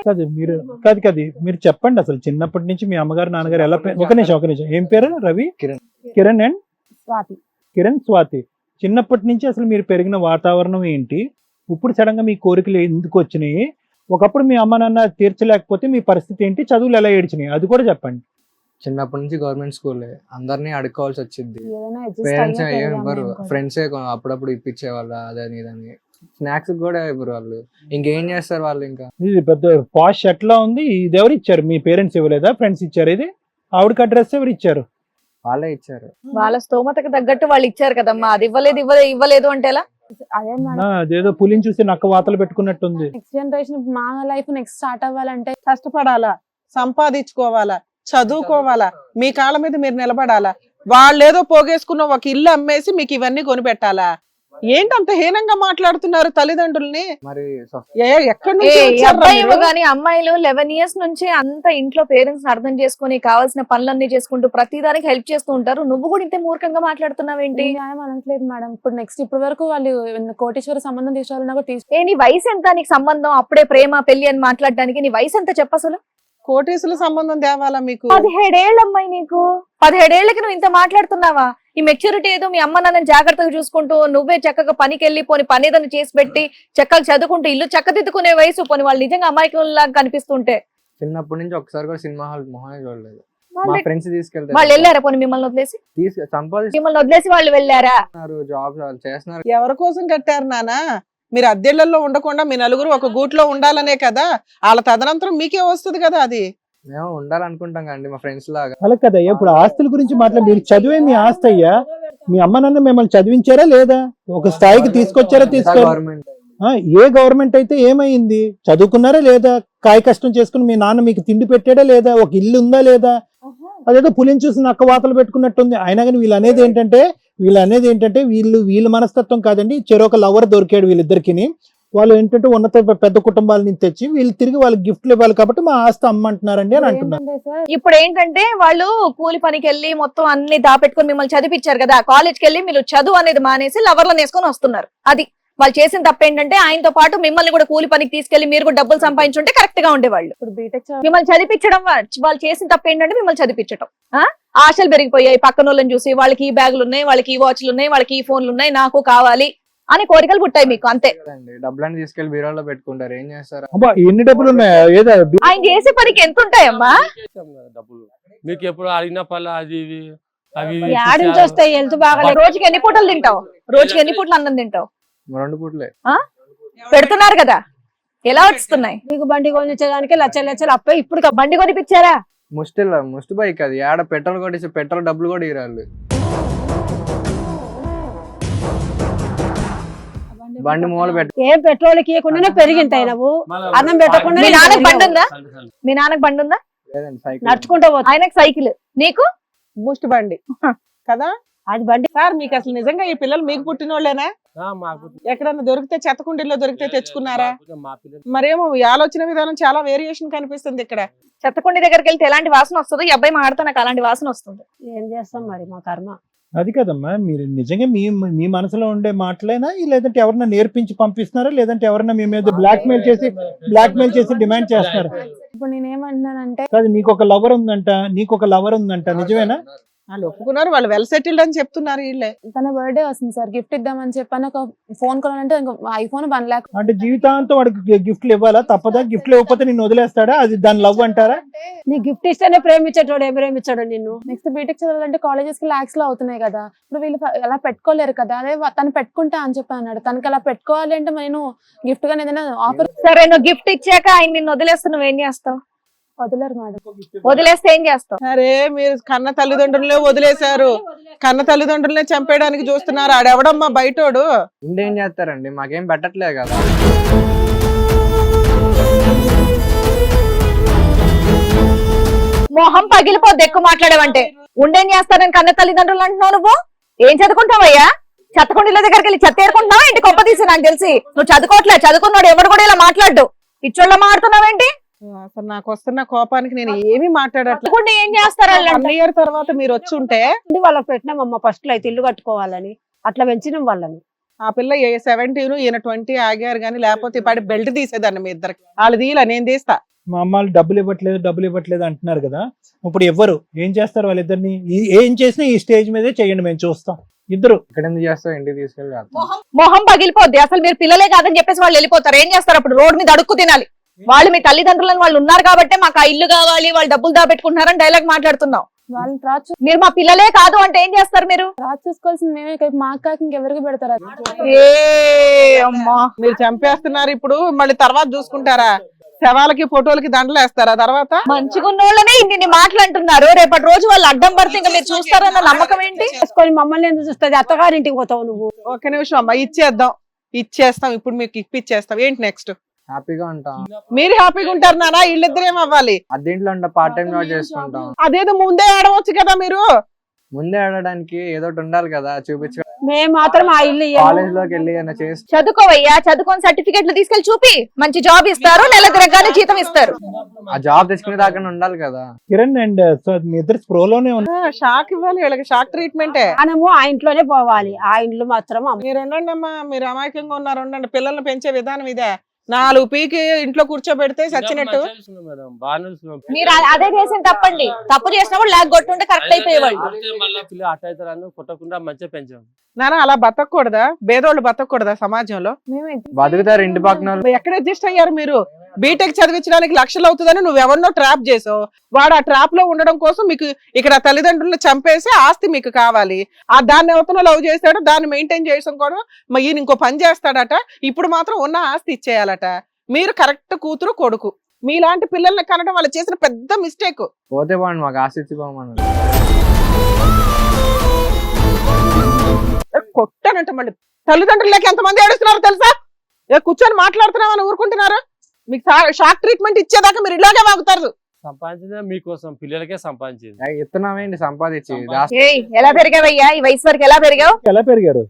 మీరు చెప్పండి అసలు చిన్నప్పటి నుంచి మీ అమ్మగారు నాన్నగారు ఎలా ఒక నిమిషం ఏం పేరు? రవి, కిరణ్ అండ్ స్వాతి. కిరణ్, స్వాతి. చిన్నప్పటి నుంచి అసలు మీరు పెరిగిన వాతావరణం ఏంటి? ఇప్పుడు సడన్ గా మీ కోరికలు ఎందుకు వచ్చినాయి? ఒకప్పుడు మీ అమ్మ నాన్న తీర్చలేకపోతే మీ పరిస్థితి ఏంటి? చదువులు ఎలా ఏడ్చినాయి అది కూడా చెప్పండి. చిన్నప్పటి నుంచి గవర్నమెంట్ స్కూల్, అందరినీ అడుక్కోవాల్సి వచ్చింది. ఏదైనా adjust పేరెంట్స్ అయ్యే ఏం పెరగాలి ఇవ్వరు, అనుకోండి. ఫ్రెండ్సే అప్పుడప్పుడు ఇప్పించేవాళ్ళు అదని ఇదని. స్నాక్స్ కూడా ఇవ్వరు వాళ్ళు, ఇంకేం చేస్తారు వాళ్ళు? ఇంకా ఇది పెద్ద పాష్ ఎట్లా ఉంది? ఇది ఎవరు ఇచ్చారు? మీ పేరెంట్స్ ఇవ్వలేదా? ఫ్రెండ్స్ ఇచ్చారు? ఇది ఆవిడకి అడ్రస్ ఎవరు ఇచ్చారు? వాళ్ళే ఇచ్చారు. వాళ్ళ స్తోమతకు తగ్గట్టు వాళ్ళు ఇచ్చారు కదమ్మా, అది ఇవ్వలేదు అంటే ఎలా? అదే మేడం, అదేదో పులిని చూసి నక్క వాతలు పెట్టుకున్నట్టుంది. నెక్స్ట్ జనరేషన్ మా లైఫ్ నెక్స్ట్ స్టార్ట్ అవ్వాలంటే కష్టపడాలా, సంపాదించుకోవాలా, చదువుకోవాలా, మీ కాళ్ళ మీద మీరు నిలబడాలా. వాళ్ళు ఏదో పోగేసుకున్న ఒక ఇల్లు అమ్మేసి మీకు ఇవన్నీ కొనిపెట్టాలా? ఏంటి అంత హీనంగా మాట్లాడుతున్నారు తల్లిదండ్రుల్ని? మరి ఎక్కడి ఏ నుంచి ఈ వచ్చారురా అబ్బాయి మీరు? కానీ అమ్మాయిలు 11 ఇయర్స్ నుంచి అంత ఇంట్లో పేరెంట్స్ అర్థం చేసుకుని కావాల్సిన పనులన్నీ చేసుకుంటూ ప్రతిదానికి హెల్ప్ చేస్తూ ఉంటారు. నువ్వు కూడా ఇంత మూర్ఖంగా మాట్లాడుతున్నావేంటి? నేను న్యాయం అనట్లేదు మేడం. ఇప్పుడు నెక్స్ట్ ఇప్పటి వరకు వాళ్ళు కోటేశ్వర సంబంధం తీసుకోవాలన్నా కూడా ఏ నీ వయసు ఎంత? నీకు సంబంధం అప్పుడే ప్రేమ పెళ్లి అని మాట్లాడడానికి నీ వయసు ఎంత చెప్పు అసలు? కోటేశ్వర సంబంధం తేవాలా మీకు? 17 ఏళ్ళ అమ్మాయి నీకు. 17 ఏళ్ళకి నువ్వు ఇంత మాట్లాడుతున్నావా? ఈ మెచ్యూరిటీ ఏదో మీ అమ్మ నాన్నని జాగ్రత్తగా చూసుకుంటూ నువ్వే చక్కగా పనికి వెళ్ళి పోని పని ఏదైనా చేసి పెట్టి చక్కగా చదువుకుంటూ ఇల్లు చక్కదిద్దుకునే వయసు. పోని వాళ్ళు నిజంగా అమాయకుల్లాగా కనిపిస్తుంటే చిన్నప్పటి నుంచి ఒకసారి కూడా సినిమా హాల్ మొహమే చూడలేదు. మా వాళ్ళు ఫ్రెండ్స్ తీసుకెళ్తారు, వాళ్ళు వెళ్ళారా? పోనీ మిమ్మల్ని వదిలేసి మిమ్మల్ని వదిలేసి వాళ్ళు వెళ్ళారా? జాబ్ చేస్తున్నారు. ఎవరి కోసం కట్టారు నానా? మీరు అద్దెళ్లలో ఉండకుండా మీ నలుగురు ఒక గూట్లో ఉండాలనే కదా. వాళ్ళ తదనంతరం మీకే వస్తుంది కదా అది. మేము ఉండాలనుకుంటాం కండి మా ఫ్రెండ్స్ లాగా. అలా కదయ్యా, ఇప్పుడు ఆస్తుల గురించి మీరు చదివే మీ ఆస్తి అయ్యా. మీ అమ్మ నాన్న మిమ్మల్ని చదివించారా లేదా? ఒక స్థాయికి తీసుకొచ్చారా? గవర్నమెంట్ ఏ గవర్నమెంట్ అయితే ఏమైంది? చదువుకున్నారా లేదా? కాయ కష్టం చేసుకుని మీ నాన్న మీకు తిండి పెట్టాడా లేదా? ఒక ఇల్లు ఉందా లేదా? అదేదో పులిని చూసి నక్క వాతలు పెట్టుకున్నట్టుంది. అయినా కానీ వీళ్ళు అనేది ఏంటంటే వీళ్ళ మనస్తత్వం కాదండి. చెరొక లవర్ దొరికాడు వీళ్ళిద్దరికి. వాళ్ళు ఏంటంటే ఉన్నత పెద్ద కుటుంబాల నుంచి తెచ్చి వీళ్ళు తిరిగి వాళ్ళకి గిఫ్ట్లు ఇవ్వాలి కాబట్టి మా ఆస్తి అమ్మంటున్నారండి అని అంటున్నారు. ఇప్పుడు ఏంటంటే వాళ్ళు కూలి పనికి వెళ్ళి మొత్తం అన్ని దాపెట్టుకుని మిమ్మల్ని చదివించారు కదా. కాలేజ్కి వెళ్ళి మీరు చదువు అనేది మానేసి లవర్లను వేసుకొని వస్తున్నారు. అది వాళ్ళు చేసిన తప్పు ఏంటంటే ఆయనతో పాటు మిమ్మల్ని కూడా కూలి పనికి తీసుకెళ్లి మీరు కూడా డబ్బులు సంపాదించుంటే కరెక్ట్ గా ఉండేవాళ్ళు. ఇప్పుడు బీటెక్ మిమ్మల్ని చదివించడం వాళ్ళు చేసిన తప్పు ఏంటంటే మిమ్మల్ని చదివించడం. ఆశలు పెరిగిపోయాయి పక్కన వాళ్ళని చూసి. వాళ్ళకి ఈ బ్యాగులు ఉన్నాయి, వాళ్ళకి ఈ వాచ్లు ఉన్నాయి, వాళ్ళకి ఈ ఫోన్లు ఉన్నాయి, నాకు కావాలి అని కోరికలు పుట్టాయి మీకు. అంతే. డబ్బులన్నీ తీసుకెళ్లి బీరోలో పెట్టుకుంటారు. ఏం చేస్తారు? అబ్బా ఎన్ని డబ్బులు ఉన్నాయా? ఏదో ఆయన చేసే పనికి ఎంత ఉంటాయమ్మా? డబ్బులు మీకు ఎప్పుడు అడిగిన పనులు అది ఇవి అవి యాడ్ నుంచి వస్తాయి. హెల్త్ బాగాలేదు. రోజుకి ఎన్ని పూటలు తింటావు? రోజుకి ఎన్ని పూటలు అన్నం తింటావు? 2 పూటలే పెడుతున్నారు కదా, ఎలా వస్తున్నాయి? నీకు బండి కొనిచ్చేదానికి లక్షలు అప్ప. ఇప్పుడు బండి కొనిపించారా? ముష్టి బైక్ అది. ఆడ పెట్రోల్ కొట్టేసి పెట్రోల్ డబ్బులు కూడా ఇరాళ్ళు. బండి మూల పెట్ట ఏం పెట్రోల్ ఇవ్వకుండానే పెరిగింటాయి. నువ్వు అన్నం పెట్టకుండా మీ నాన్నకి బండి ఉందా? మీ నాన్నకి బండి ఉందా? లేదండి, సైకిల్. నడుచుకుంటూ పోతా. ఆయనకి సైకిల్, నీకు ముష్టి బండి కదా. అది బండి. సార్ మీకు అసలు నిజంగా ఈ పిల్లలు మీకు పుట్టిన వాళ్ళేనా? మాకు ఎక్కడన్నా దొరికితే చెత్తకుండీలో దొరికితే తెచ్చుకున్నారా? మా పిల్లలు మరేమో ఈ ఆలోచన విధానం చాలా వేరియేషన్ కనిపిస్తుంది ఇక్కడ. చెత్తకుండి దగ్గరికి వెళ్తే ఎలాంటి వాసన వస్తుంది? ఈ అబ్బాయి మాడితే నాకు అలాంటి వాసన వస్తుంది. ఏం చేస్తాం మరి, మా కర్మ. అది కదమ్మా, మీరు నిజంగా మీ మనసులో ఉండే మాటలేనా, లేదంటే ఎవరన్నా నేర్పించి పంపిస్తున్నారా, లేదంటే ఎవరన్నా మీ మీద బ్లాక్ మెయిల్ చేసి డిమాండ్ చేస్తున్నారా? ఇప్పుడు నేనేమంటున్నానంటే కాదు, నీకు ఒక లవర్ ఉందంట, నిజమేనా? వాళ్ళు ఒప్పుకున్నారు, వాళ్ళు వెల్ సెటిల్డ్ అని చెప్తున్నారు వీళ్ళే. తన బర్త్డే వస్తుంది సార్, గిఫ్ట్ ఇద్దామని చెప్పాను. ఒక ఫోన్ కొనాలంటే ఐఫోన్ 1 lakh. అంటే జీవితాంతం వాడికి గిఫ్ట్లు ఇవ్వాలా? తప్పదా? గిఫ్ట్లు ఇవ్వకపోతే నిన్ను వదిలేస్తాడా? అది దాని లవ్ అంటారా? నీ గిఫ్ట్ ఇస్తేనే ప్రేమించేటోడు ఏం ప్రేమించాడు నిన్ను? నెక్స్ట్ బీటెక్ చదవాలంటే కాలేజెస్ కి లాక్స్ లో అవుతున్నాయి కదా. ఇప్పుడు వీళ్ళు అలా పెట్టుకోలేరు కదా. అదే తను పెట్టుకుంటా అని చెప్పి అన్నాడు. తనకి అలా పెట్టుకోవాలి అంటే నేను గిఫ్ట్ గానీ ఏదైనా ఆఫర్. సరే, నువ్వు గిఫ్ట్ ఇచ్చాక ఆయన నిన్ను వదిలేస్తా, నువ్వేం చేస్తావు? వదిలేరు మేడం. వదిలేస్తే ఏం చేస్తావు? అరే మీరు కన్న తల్లిదండ్రులనే వదిలేశారు, కన్న తల్లిదండ్రులనే చంపేయడానికి చూస్తున్నారు. ఆడెవడమ్మా బయటోడు? ఇంకేం చేస్తారండి, మాకేం పెట్టట్లేదు కదా. మొహం పగిలిపోద్ది ఎక్కువ మాట్లాడేవంటే. ఉండేం చేస్తారని కన్న తల్లిదండ్రులు అంటున్నావు నువ్వు? ఏం చదువుకుంటావయ్యా? చెత్తకుండీల దగ్గరికి వెళ్ళి చెత్త ఏరుకుంటున్నావా ఇంటి గొప్ప తీసి? నాకు తెలిసి నువ్వు చదువుకోవట్లే. చదువుకున్నాడు ఎవడు కూడా ఇలా మాట్లాడు. పిచ్చోళ్ళ మాట్లాడుతున్నావేంటి? అసలు నాకు వస్తున్న కోపానికి నేను ఏమీ మాట్లాడట్లేదు. చదువుకుంటే ఏం చేస్తారు? 1 year తర్వాత మీరు వచ్చి ఉంటే వాళ్ళకి పెట్టినామమ్మ ఫస్ట్ లో అయితే ఇల్లు కట్టుకోవాలని, అట్లా పెంచినాం వాళ్ళని. ఆ పిల్ల 17 ఈయన 20 ఆగారు కానీ లేకపోతే పాడి బెల్ట్ తీసేదాన్ని మీ ఇద్దరికి. వాళ్ళు తీయలే, నేను తీస్తా. మా అమ్మాళ్ళు డబ్బులు ఇవ్వట్లేదు అంటున్నారు కదా. ఇప్పుడు ఎవ్వరు ఏం చేస్తారు? వాళ్ళిద్దరిని ఏం చేసినా ఈ స్టేజ్ మీదే చేయండి, మేము చూస్తాం. ఇద్దరు ఇక్కడ ఎందుకు చేస్తావు? ఇంటికి తీసుకెళ్ళి చేస్తాం. మొహం పగిలిపోద్ది. అసలు మీరు పిల్లలే కాదని చెప్పేసి వాళ్ళు వెళ్ళిపోతారు. ఏం చేస్తారు అప్పుడు? రోడ్డు మీద అడుక్కు తినాలి. వాళ్ళు మీ తల్లిదండ్రులను వాళ్ళు ఉన్నారు కాబట్టి మాకు ఆ ఇల్లు కావాలి, వాళ్ళు డబ్బులు దాపెట్టుకుంటున్నారని డైలాగ్ మాట్లాడుతున్నాం. వాళ్ళని రాజు మీరు మా పిల్లలే కాదు అంటే ఏం చేస్తారు మీరు? చూసుకోవాల్సింది మేమే, మా అక్కకి ఇంకెవరికి పెడతారు అది? అమ్మా, మీరు చంపేస్తున్నారు. ఇప్పుడు మళ్ళీ తర్వాత చూసుకుంటారా? శవాలకి ఫోటోలకి దండలు వేస్తారా తర్వాత? మంచిగున్నోళ్ళనే ఇన్ని మాట్లాడుతున్నారు. రేపటి రోజు వాళ్ళు అడ్డం పడితే ఇంకా మీరు చూస్తారన్న నమ్మకం ఏంటి? చేసుకొని మమ్మల్ని ఎందుకు చూస్తుంది? అత్తగారింటికి పోతావు నువ్వు. ఒక నిమిషం అమ్మా, ఇచ్చేస్తాం. ఇప్పుడు మీకు ఇప్పిచ్చేస్తాం. ఏంటి నెక్స్ట్? హ్యాపీగా ఉంటాం. మీరు హ్యాపీగా ఉంటారు నానా? వీళ్ళిద్దరు ఏమవ్వాలి? అదేంట్లో ఉంటా, పార్ట్ టైం జాబ్ చేసుకుంటాం. అదేదో ముందే ఆడవచ్చు కదా మీరు. ముందే ఆడడానికి ఏదో ఒకటి ఉండాలి కదా, చూపించ. మేము మాత్రం ఆ ఇల్లు కాలేజ్ లోకి వెళ్ళి ఏమైనా చేసి చదువుకోవయ్యా, చదువుకొని సర్టిఫికెట్లు తీసుకెళ్లి చూపి, మంచి జాబ్ ఇస్తారు, నెల తిరగగానే జీతం ఇస్తారు. ఆ జాబ్ తెచ్చుకునే దాకా ఉండాలి కదా. కిరణ్ అండ్ సో మీ ఇద్దరు స్ప్రోలోనే ఉన్నారు. షాక్ ఇవ్వాలి వీళ్ళకి, షాక్ ట్రీట్మెంటే. మనము ఆ ఇంట్లోనే పోవాలి, ఆ ఇంట్లో మాత్రం మీరు ఉండండి అమ్మా, మీరు అమాయకంగా ఉన్నారు, ఉండండి. పిల్లల్ని పెంచే విధానం ఇదే. 4 పీకి ఇంట్లో కూర్చోబెడితే సచ్చినట్టు. మేడం బాగా చూస్తున్నాం. మీరు అదే చేసిన తప్పండి. తప్పు చేసినప్పుడు లాగ్ కొట్టుంటే కరెక్ట్ అయిపోయేవాళ్ళు. మళ్ళీ పిల్లలు అట్ట అవుతారని కొట్టకుండా మంచిగా పెంచాం. నాన్న అలా బతకూడదా? బేదోళ్ళు బతకూడదా సమాజంలో? బతుకుతారు ఇంటి పక్కన వాళ్ళు. ఎక్కడ అడ్జస్ట్ అయ్యారు మీరు? బీటెక్ చదివించడానికి లక్షలు అవుతుందని నువ్వెవరినో ట్రాప్ చేసావు. వాడు ఆ ట్రాప్ లో ఉండడం కోసం మీకు ఇక్కడ తల్లిదండ్రులను చంపేసి ఆస్తి మీకు కావాలి. ఆ దాన్ని ఎవరితో లవ్ చేస్తాడో దాన్ని మెయింటైన్ చేయడం కూడా ఈయన ఇంకో పని చేస్తాడట. ఇప్పుడు మాత్రం ఉన్న ఆస్తి ఇచ్చేయాలట. మీరు కరెక్ట్ కూతురు కొడుకు. మీలాంటి పిల్లల్ని కనడం వాళ్ళు చేసిన పెద్ద మిస్టేక్. పోతే బాగుంది, మాకు ఆస్తి ఇచ్చిపోమన్నారు. కొట్టానంట మళ్ళీ. తల్లిదండ్రులు లేక ఎంతమంది ఏడుస్తున్నారో తెలుసా? కూర్చొని మాట్లాడుతున్నామని ఊరుకుంటున్నారు. మీకు షాక్ ట్రీట్మెంట్ ఇచ్చేదాకా మీరు ఇలాగే వాగుతారు. సంపాదించిందే మీకోసం, పిల్లలకే సంపాదించింది. ఇస్తున్నామేంటి సంపాదించి ఎలా పెరిగావయ్యా? ఈ వయసు వరకు ఎలా పెరిగావు? ఎలా పెరిగారు?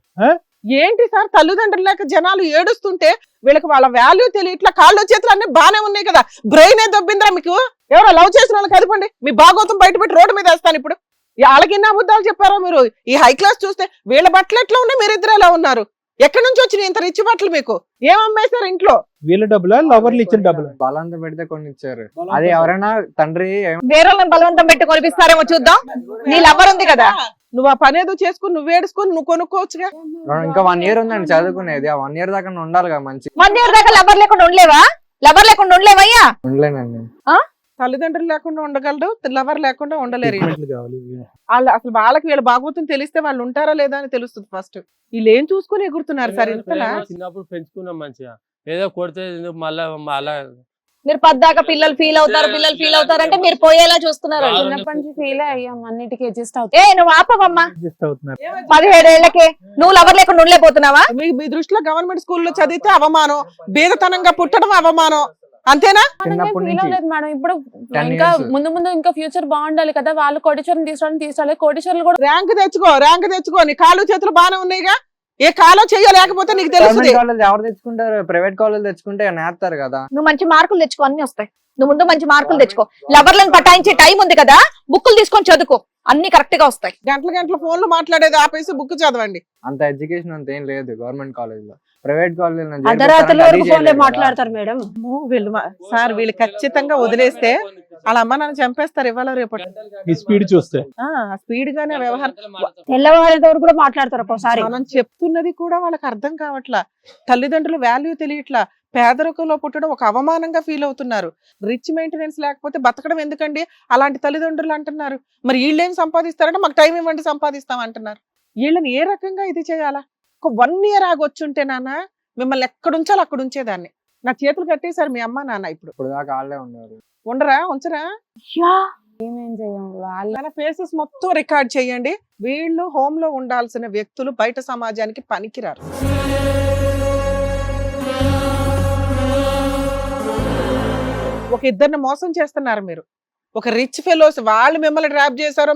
ఏంటి సార్, తల్లిదండ్రులు లేక జనాలు ఏడుస్తుంటే వీళ్ళకి వాళ్ళ వాల్యూ తెలియట్లా. కాళ్ళు చేతులు అన్ని బానే ఉన్నాయి కదా, బ్రెయిన్ ఏ దొబ్బిందిరా మీకు? ఎవరో లవ్ చేసిన వాళ్ళకి కదపండి, మీ భాగోతం బయట పెట్టి రోడ్డు మీద వేస్తాను ఇప్పుడు. వాళ్ళకి ఎన్ని అబద్ధాలు చెప్పారో మీరు. ఈ హై క్లాస్ చూస్తే వీళ్ళ బట్టలు ఎట్లా ఉన్నాయి, మీరిద్దరు ఎలా ఉన్నారు? ఎక్కడి నుంచి వచ్చినాయి ఇంత రిచ్ బట్టలు మీకు? ఏం అమ్మేశారు ఇంట్లో? వీళ్ళ డబ్బులా, లవర్లు ఇచ్చిన డబ్బులు? బలంతో పెడితే కొన్ని ఇచ్చారు. అది ఎవరైనా తండ్రి వేరే వాళ్ళని బలవంతం పెట్టి కొనిపిస్తారేమో చూద్దాం. నీ లవర్ ఉంది కదా, నువ్వు ఆ పని ఏదో చేసుకుని నువ్వు ఏడుచుకుని నువ్వు కొనుక్కోవచ్చుగా. ఇంకా 1 year ఉందండి చదువుకునేది. ఆ 1 year దాకా ఉండాలి కదా మంచి. 1 year దాకా లవర్ లేకుండా ఉండలేవా? లవర్ లేకుండా ఉండలేవయ్యా? ఉండలేనండి. తల్లిదండ్రులు లేకుండా ఉండగలరు, లవర్ లేకుండా ఉండలేరు. ట్రీట్మెంట్లు కావాలి. వాళ్ళు అసలు వాళ్ళకి వీళ్ళ భాగవతం తెలిస్తే వాళ్ళు ఉంటారా లేదా అని తెలుస్తుంది ఫస్ట్. వీళ్ళు ఏం చూసుకుని ఎగురుతున్నారు సార్ ఇంతలా? చిన్నప్పుడు పెంచుకున్నాం మంచిగా, ఏదో కొడితే మళ్ళా మీరు పద్దాక పిల్లలు ఫీల్ అవుతారు అంటే మీరు పోయేలా చూస్తున్నారు. చిన్నప్పటి నుంచి ఫీల్ అయ్యాం, అన్నిటికీ అడ్జస్ట్ అవుతాం. ఏ నువ్వు ఆపవమ్మా, అడ్జస్ట్ అవుతున్నారు. 17 ఏళ్లకే నువ్వు లవర్ లేకుండా ఉండలేకపోతున్నావా? మీ దృష్టిలో గవర్నమెంట్ స్కూల్లో చదివితే అవమానం, బీదతనంగా పుట్టడం అవమానం, అంతేనా? చిన్నప్పటి ఫీల్ నుంచి అవ్వలేదు మేడం. ఇప్పుడు 10 ఇంకా years. ముందు ఇంకా ఫ్యూచర్ బాగుండాలి కదా. వాళ్ళు కోటీశ్వరం తీసుకురావాలి, కోటీశ్వరులు కూడా ర్యాంక్ తెచ్చుకో. నీ కాళ్ళు చేతులు బాగానే ఉన్నాయిగా. ఏ కాలో చెయ్యలేకపోతే నీకు తెలుస్తుంది. గవర్నమెంట్ కాలేజ్ ఎవరు తెచ్చుకుంటారు? ప్రైవేట్ కాలేజ్ తెచ్చుకుంటే నేస్తారు కదా. నువ్వు మంచి మార్కులు తెచ్చుకో, అన్ని వస్తాయి. నువ్వు ముందు మంచి మార్కులు తెచ్చుకో. లవర్లను పటాయించే టైం ఉంది కదా, బుక్కులు తీసుకొని చదువుకో, అన్ని కరెక్ట్ గా వస్తాయి. గంటల ఫోన్లు మాట్లాడేది ఆపేసి బుక్ చదవండి. అంత ఎడ్యుకేషన్ అంత ఏం లేదు గవర్నమెంట్ కాలేజ్ లో. ప్రైవేట్ కాలేజ్ అర్ధరాత్రి వరకు ఫోన్లే మాట్లాడతారు మేడం. వీళ్ళు సార్ వీళ్ళు ఖచ్చితంగా వదిలేస్తే వాళ్ళ అమ్మ నాన్న చంపేస్తారు ఇవాళ రేపటి. ఈ స్పీడ్ చూస్తే స్పీడ్ గానే వ్యవహారం. తెల్లవారేంత వరకు కూడా మాట్లాడతారు ఒక్కోసారి. మనం చెప్తున్నది కూడా వాళ్ళకి అర్థం కావట్లా. తల్లిదండ్రుల వాల్యూ తెలియట్లా. పేదరికంలో పుట్టడం ఒక అవమానంగా ఫీల్ అవుతున్నారు. రిచ్ మెయింటెనెన్స్ లేకపోతే బతకడం ఎందుకండి అలాంటి తల్లిదండ్రులు అంటున్నారు. మరి వీళ్ళేం సంపాదిస్తారంటే మాకు టైం ఇవ్వండి సంపాదిస్తాం అంటున్నారు. వీళ్ళని ఏ రకంగా ఇది చేయాలా? ఒక 1 year ఆగొచ్చుంటే నాన్న మిమ్మల్ని ఎక్కడ ఉంచాలి అక్కడ ఉంచేదాన్ని. నా చేతులు కట్టేశారు మీ అమ్మ నాన్న. ఇప్పుడు దాకా వాళ్ళే ఉన్నారు. ఉండరా, ఉంచరా? ఏమేం చేయం. వాళ్ళు మన ఫేసెస్ మొత్తం రికార్డ్ చేయండి. వీళ్ళు హోమ్ లో ఉండాల్సిన వ్యక్తులు బయట సమాజానికి పనికిరారు. ఒక ఇద్దరిని మోసం చేస్తున్నారు మీరు. ఒక రిచ్ ఫెలోస్ వాళ్ళు మిమ్మల్ని ట్రాప్ చేశారో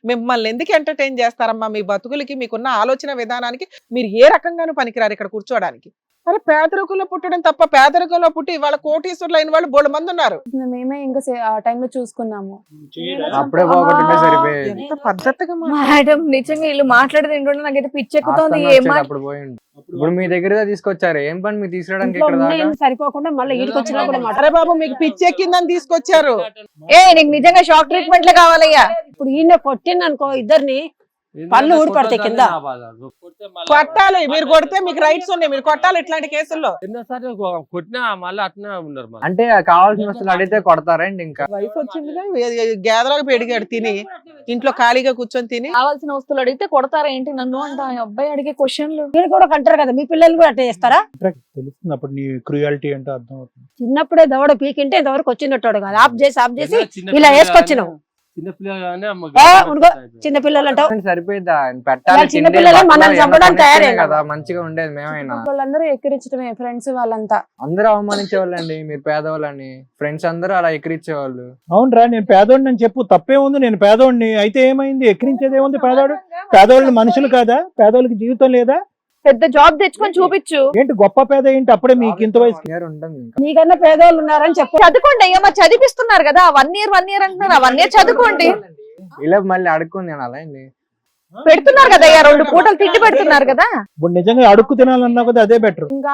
మిమ్మల్ని ఎందుకు ఎంటర్టైన్ చేస్తారమ్మా? మీ బతుకులకి మీకున్న ఆలోచన విధానానికి మీరు ఏ రకంగానూ పనికిరారు ఇక్కడ కూర్చోడానికి. అరే పేదరికంలో పుట్టడం తప్ప, పేదరికంలో పుట్టి వాళ్ళ కోటీశ్వరులు అయిన వాళ్ళు బోళ్ళ మంది ఉన్నారు. మేమే ఇంకా ఆ టైంలో చూసుకున్నాము. అప్పుడే పోగొట్టుంటే సరిపోయేది. ఎంత పద్ధతిగా మేడం నిజంగా వీళ్ళు మాట్లాడేది ఏంటంటే నాకైతే పిచ్చెక్కుతోంది. అప్పుడు పోయిండు. ఇప్పుడు మీ దగ్గర తీసుకొచ్చారు. ఏం పని మీరు తీసుకురావడానికి ఇక్కడ దాకా? సరిపోకుండా మళ్ళీ ఇంటికి వచ్చినా కూడా అరే బాబు మీకు పిచ్చెక్కిందని తీసుకొచ్చారు. నీకు నిజంగా షాక్ ట్రీట్మెంట్ కావాలయ్యా. ఇప్పుడు ఈయన కొట్టింది అనుకో ఇద్దరిని, పళ్ళు ఊడిపడతాయి కింద. కొట్టాలి, మీరు కొడితే మీకు రైట్స్ ఉన్నాయి, మీరు కొట్టాలి ఇట్లాంటి కేసుల్లో. ఎన్నోసారి కొట్టినా మళ్ళీ అట్నే ఉన్నారు. అంటే కావాల్సిన వస్తువులు అడిగితే కొడతారండి. ఇంకా వయసు వచ్చిందిగా, గేదలాగా పెడిగాడు తిని, ఇంట్లో ఖాళీగా కూర్చొని తిని. కావాల్సిన వస్తువులు అడిగితే కొడతారా ఏంటి నన్ను అంట అబ్బాయి అడిగే క్వశ్చన్లు. మీరు కూడా కంటారు కదా, మీ పిల్లలు కూడా అట్లా చేస్తారా? తెలుస్తుంది అప్పుడు నీ క్రూయాలిటీ ఏంటో అర్థం అవుతుంది. చిన్నప్పుడే దవడ పీకింటే ఇంతవరకు వచ్చినట్టు కాదు. ఆఫ్ చేసి ఇలా వేసుకొచ్చినావు. చిన్న పిల్లగానే ఉనుకో. చిన్నపిల్లలు అంటావు సరిపోయిద్దా పెట్టాలి వాళ్ళు చిన్న తిండి, పిల్లలే బట్టలు మనల్ని ఏమన్నా చంపడానికి కొనిస్తేనే తయారైన కదా మంచిగా ఉండేది. మేమైనా వాళ్ళందరూ ఎక్కిరించడమే ఫ్రెండ్స్ వాళ్ళంతా. అందరూ అవమానించే వాళ్ళండి, మీరు పేదవాళ్ళని. ఫ్రెండ్స్ అందరూ అలా ఎక్కిరించేవాళ్ళు. అవునరా, నేను పేదోడిని అని చెప్పు, తప్పే ఉంది, నేను పేదోడిని అయితే ఏమైంది, ఎక్కిరించేది ఏముంది? పేదోడు పేదోళ్ళు మనుషులు కాదా? పేదోళ్ళకి జీవితం లేదా? పెద్ద జాబ్ తెచ్చుకొని చూపించు. ఏంటి గొప్ప పేద ఏంటి? అప్పుడే మీకు ఇంత వయసు. ఉంటుంది ఇంకా. నీకన్నా పేదవాళ్ళు ఉన్నారని చెప్పు. చదువుకోండి అయ్యా, మరి చదివిస్తున్నారు కదా, 1 year అంటున్నారు, 1 year చదువుకోండి. ఇలా మళ్ళీ అడుక్కుంది నేను అలా అండి. పెడుతున్నారు కదా అయ్యా, 2 పూటలు తిండి పెడుతున్నారు కదా. ఇప్పుడు నిజంగా అడుక్కు తినాలన్నా కూడా అదే బెటర్. ఇంకా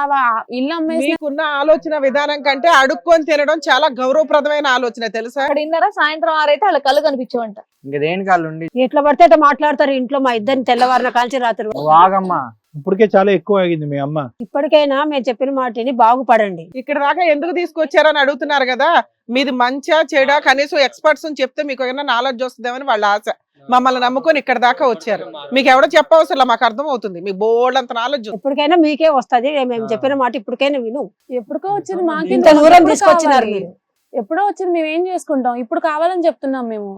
ఇల్లు అమ్మేసి మీకున్న ఆలోచన విధానం కంటే అడుక్కొని తినడం చాలా గౌరవప్రదమైన ఆలోచన తెలుసా. అక్కడ ఇన్నారా, సాయంత్రం 6 అయితే వాళ్ళ కళ్ళు కనిపించవంట. ఇంకా దేనికి వాళ్ళు ఉండి ఎట్లా పడితే అట్లా మాట్లాడతారు ఇంట్లో. మా ఇద్దరిని తెల్లవారిన కాల్చి రాత్రి. వాగమ్మా. ఇప్పటికే చాలా ఎక్కువ అయింది మీ అమ్మ. ఇప్పటికైనా మేము చెప్పిన మాటని బాగుపడండి. ఇక్కడ దాకా ఎందుకు తీసుకొచ్చారని అడుగుతున్నారు కదా. మీది మంచిగా చెడా కనీసం ఎక్స్పర్ట్స్ అని చెప్తే మీకు ఏమైనా నాలెడ్జ్ వస్తుందేమని వాళ్ళ ఆశ. మమ్మల్ని నమ్ముకొని ఇక్కడ దాకా వచ్చారు. మీకు ఎవడో చెప్పవసరం, మాకు అర్థం అవుతుంది. మీకు బోల్డ్ అంత నాలెడ్జ్. ఎప్పటికైనా మీకే వస్తది. మేము చెప్పిన మాట ఇప్పటికైనా విను. ఎప్పుడుకో వచ్చింది మాకు ఇంత దూరం తీసుకొచ్చినారు మీరు. ఎప్పుడో వచ్చింది, మేము ఏం చేసుకుంటాం? ఇప్పుడు కావాలని చెప్తున్నాం మేము.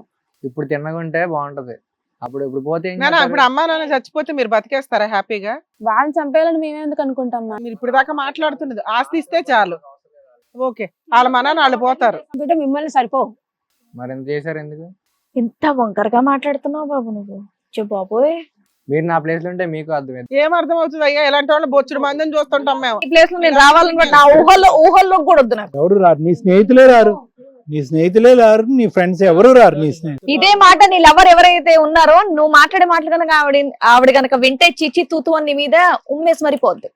ఇప్పుడు తిన్నగుంటే బాగుంటది. అప్పుడు ఇప్పుడు పోతే ఏం నాన్న, చేస్తారు? ఇప్పుడు అమ్మా నాన్న చచ్చిపోతే మీరు బతికేస్తారా హ్యాపీగా? వాళ్ళని చంపేయాలని మేమెందుకు అనుకుంటాం? మీరు ఇప్పుడు దాకా మాట్లాడుతున్నది ఆస్తి ఇస్తే చాలు. ఓకే, వాళ్ళ మన వాళ్ళు పోతారు. బిడ్డ మిమ్మల్ని సరిపోవు. మరి ఎంత చేశారు ఎందుకు? ఎంత వంకరగా మాట్లాడుతున్నావు బాబు నువ్వు. బాబోయ్, మీరు నా ప్లేస్ లో ఉంటే మీకు అర్థమైంది. ఏం అర్థం అవుతుంది అయ్యా? ఇలాంటి వాళ్ళు బొచ్చుడు మందిని చూస్తుంటాం మేము. ఈ ప్లేస్ లో నేను రావాలని కూడా నా ఊహల్లో కూడా వద్దు నాకు. ఎవరు రారు, నీ స్నేహితులే రారు. నీ స్నేహితులే రారు, నీ ఫ్రెండ్స్ ఎవరు రారు. నీ స్నేహితులు ఇదే మాట నీ లవర్ ఎవరైతే ఉన్నారో, నువ్వు మాట్లాడే మాటలు కనుక ఆవిడ కనుక వింటే చిచ్చి తూతు అని నీ మీద ఉమ్మేసి మరిపోద్ది.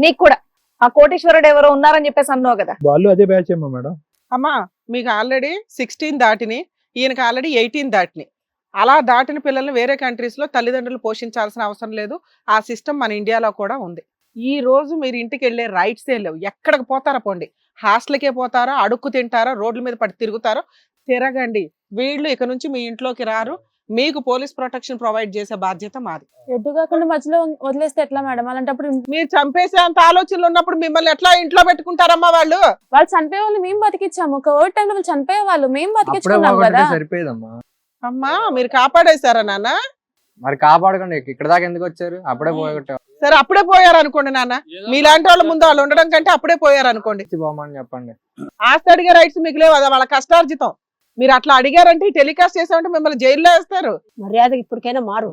నీకు కూడా ఆ కోటేశ్వరుడు ఎవరో ఉన్నారని చెప్పేసి అన్నావు కదా. వాళ్ళు అదే బ్యాచ్ ఏమో మేడం. అమ్మా, మీకు ఆల్రెడీ 16 దాటిని, ఈయనకి ఆల్రెడీ 18 దాటిని. అలా దాటిన పిల్లల్ని వేరే కంట్రీస్ లో తల్లిదండ్రులు పోషించాల్సిన అవసరం లేదు. ఆ సిస్టమ్ మన ఇండియాలో కూడా ఉంది. ఈ రోజు మీరు ఇంటికి వెళ్ళే రైట్సే లేవు. ఎక్కడికి పోతారా పోండి, హాస్టల్కే పోతారా, అడుక్కు తింటారా, రోడ్ల మీద పడి తిరుగుతారో తిరగండి. వీళ్ళు ఇక నుంచి మీ ఇంట్లోకి రారు. మీకు పోలీస్ ప్రొటెక్షన్ ప్రొవైడ్ చేసే బాధ్యత మాది. ఎటు కాకుండా మధ్యలో వదిలేస్తే ఎట్లా మేడం? అలాంటప్పుడు మీరు చంపేసే అంత ఆలోచనలు ఉన్నప్పుడు మిమ్మల్ని ఎట్లా ఇంట్లో పెట్టుకుంటారమ్మా వాళ్ళు? వాళ్ళు చనిపోయే వాళ్ళు మేము బతికిచ్చాము. కోవిడ్ టైంలో వాళ్ళు చనిపోయే వాళ్ళు మేము అప్పుడే బతికించుకున్నాం పోగొట్టితే కదా. సరిపోయేదమ్మా. అమ్మా, మీరు కాపాడేశారా నాన్న? మరి కాపాడకండి. ఇక్కడ దాకా ఎందుకు వచ్చారు? అప్పుడే పోగొట్టారు. సరే, అప్పుడే పోయారు అనుకోండి నాన్న. మీలాంటి వాళ్ళ ముందు వాళ్ళు ఉండడం కంటే అప్పుడే పోయారు అనుకోండి. పోమని చెప్పండి. ఆస్తి అడిగే రైట్స్ మీకు లేవు, అది వాళ్ళ కష్టార్జితం. మీరు అట్లా అడిగారంటే టెలికాస్ట్ చేసామంటే మిమ్మల్ని జైల్లో వేస్తారు. మర్యాద ఇప్పటికైనా మారు.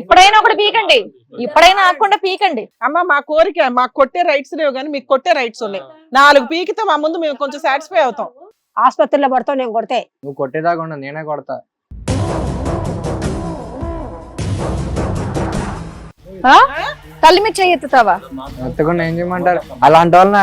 ఇప్పుడైనా ఒకటి పీకండి, ఇప్పుడైనా ఆకుండా పీకండి. అమ్మ, మా కోరిక, మాకు కొట్టే రైట్స్ లేవు కానీ మీకు కొట్టే రైట్స్ ఉన్నాయి. 4 పీకితే మా ముందు మేము కొంచెం సాటిస్ఫై అవుతాం. ఆసుపత్రిలో పడతావు, నేను కొడితే. నువ్వు కొట్టేదాకా ఉండదు, నేనే కొడతా. తల్లి మీద చెయ్యి ఎత్తుతావా? ఎత్తకుండా ఏం చేయమంటారు? అలాంటి వాళ్ళని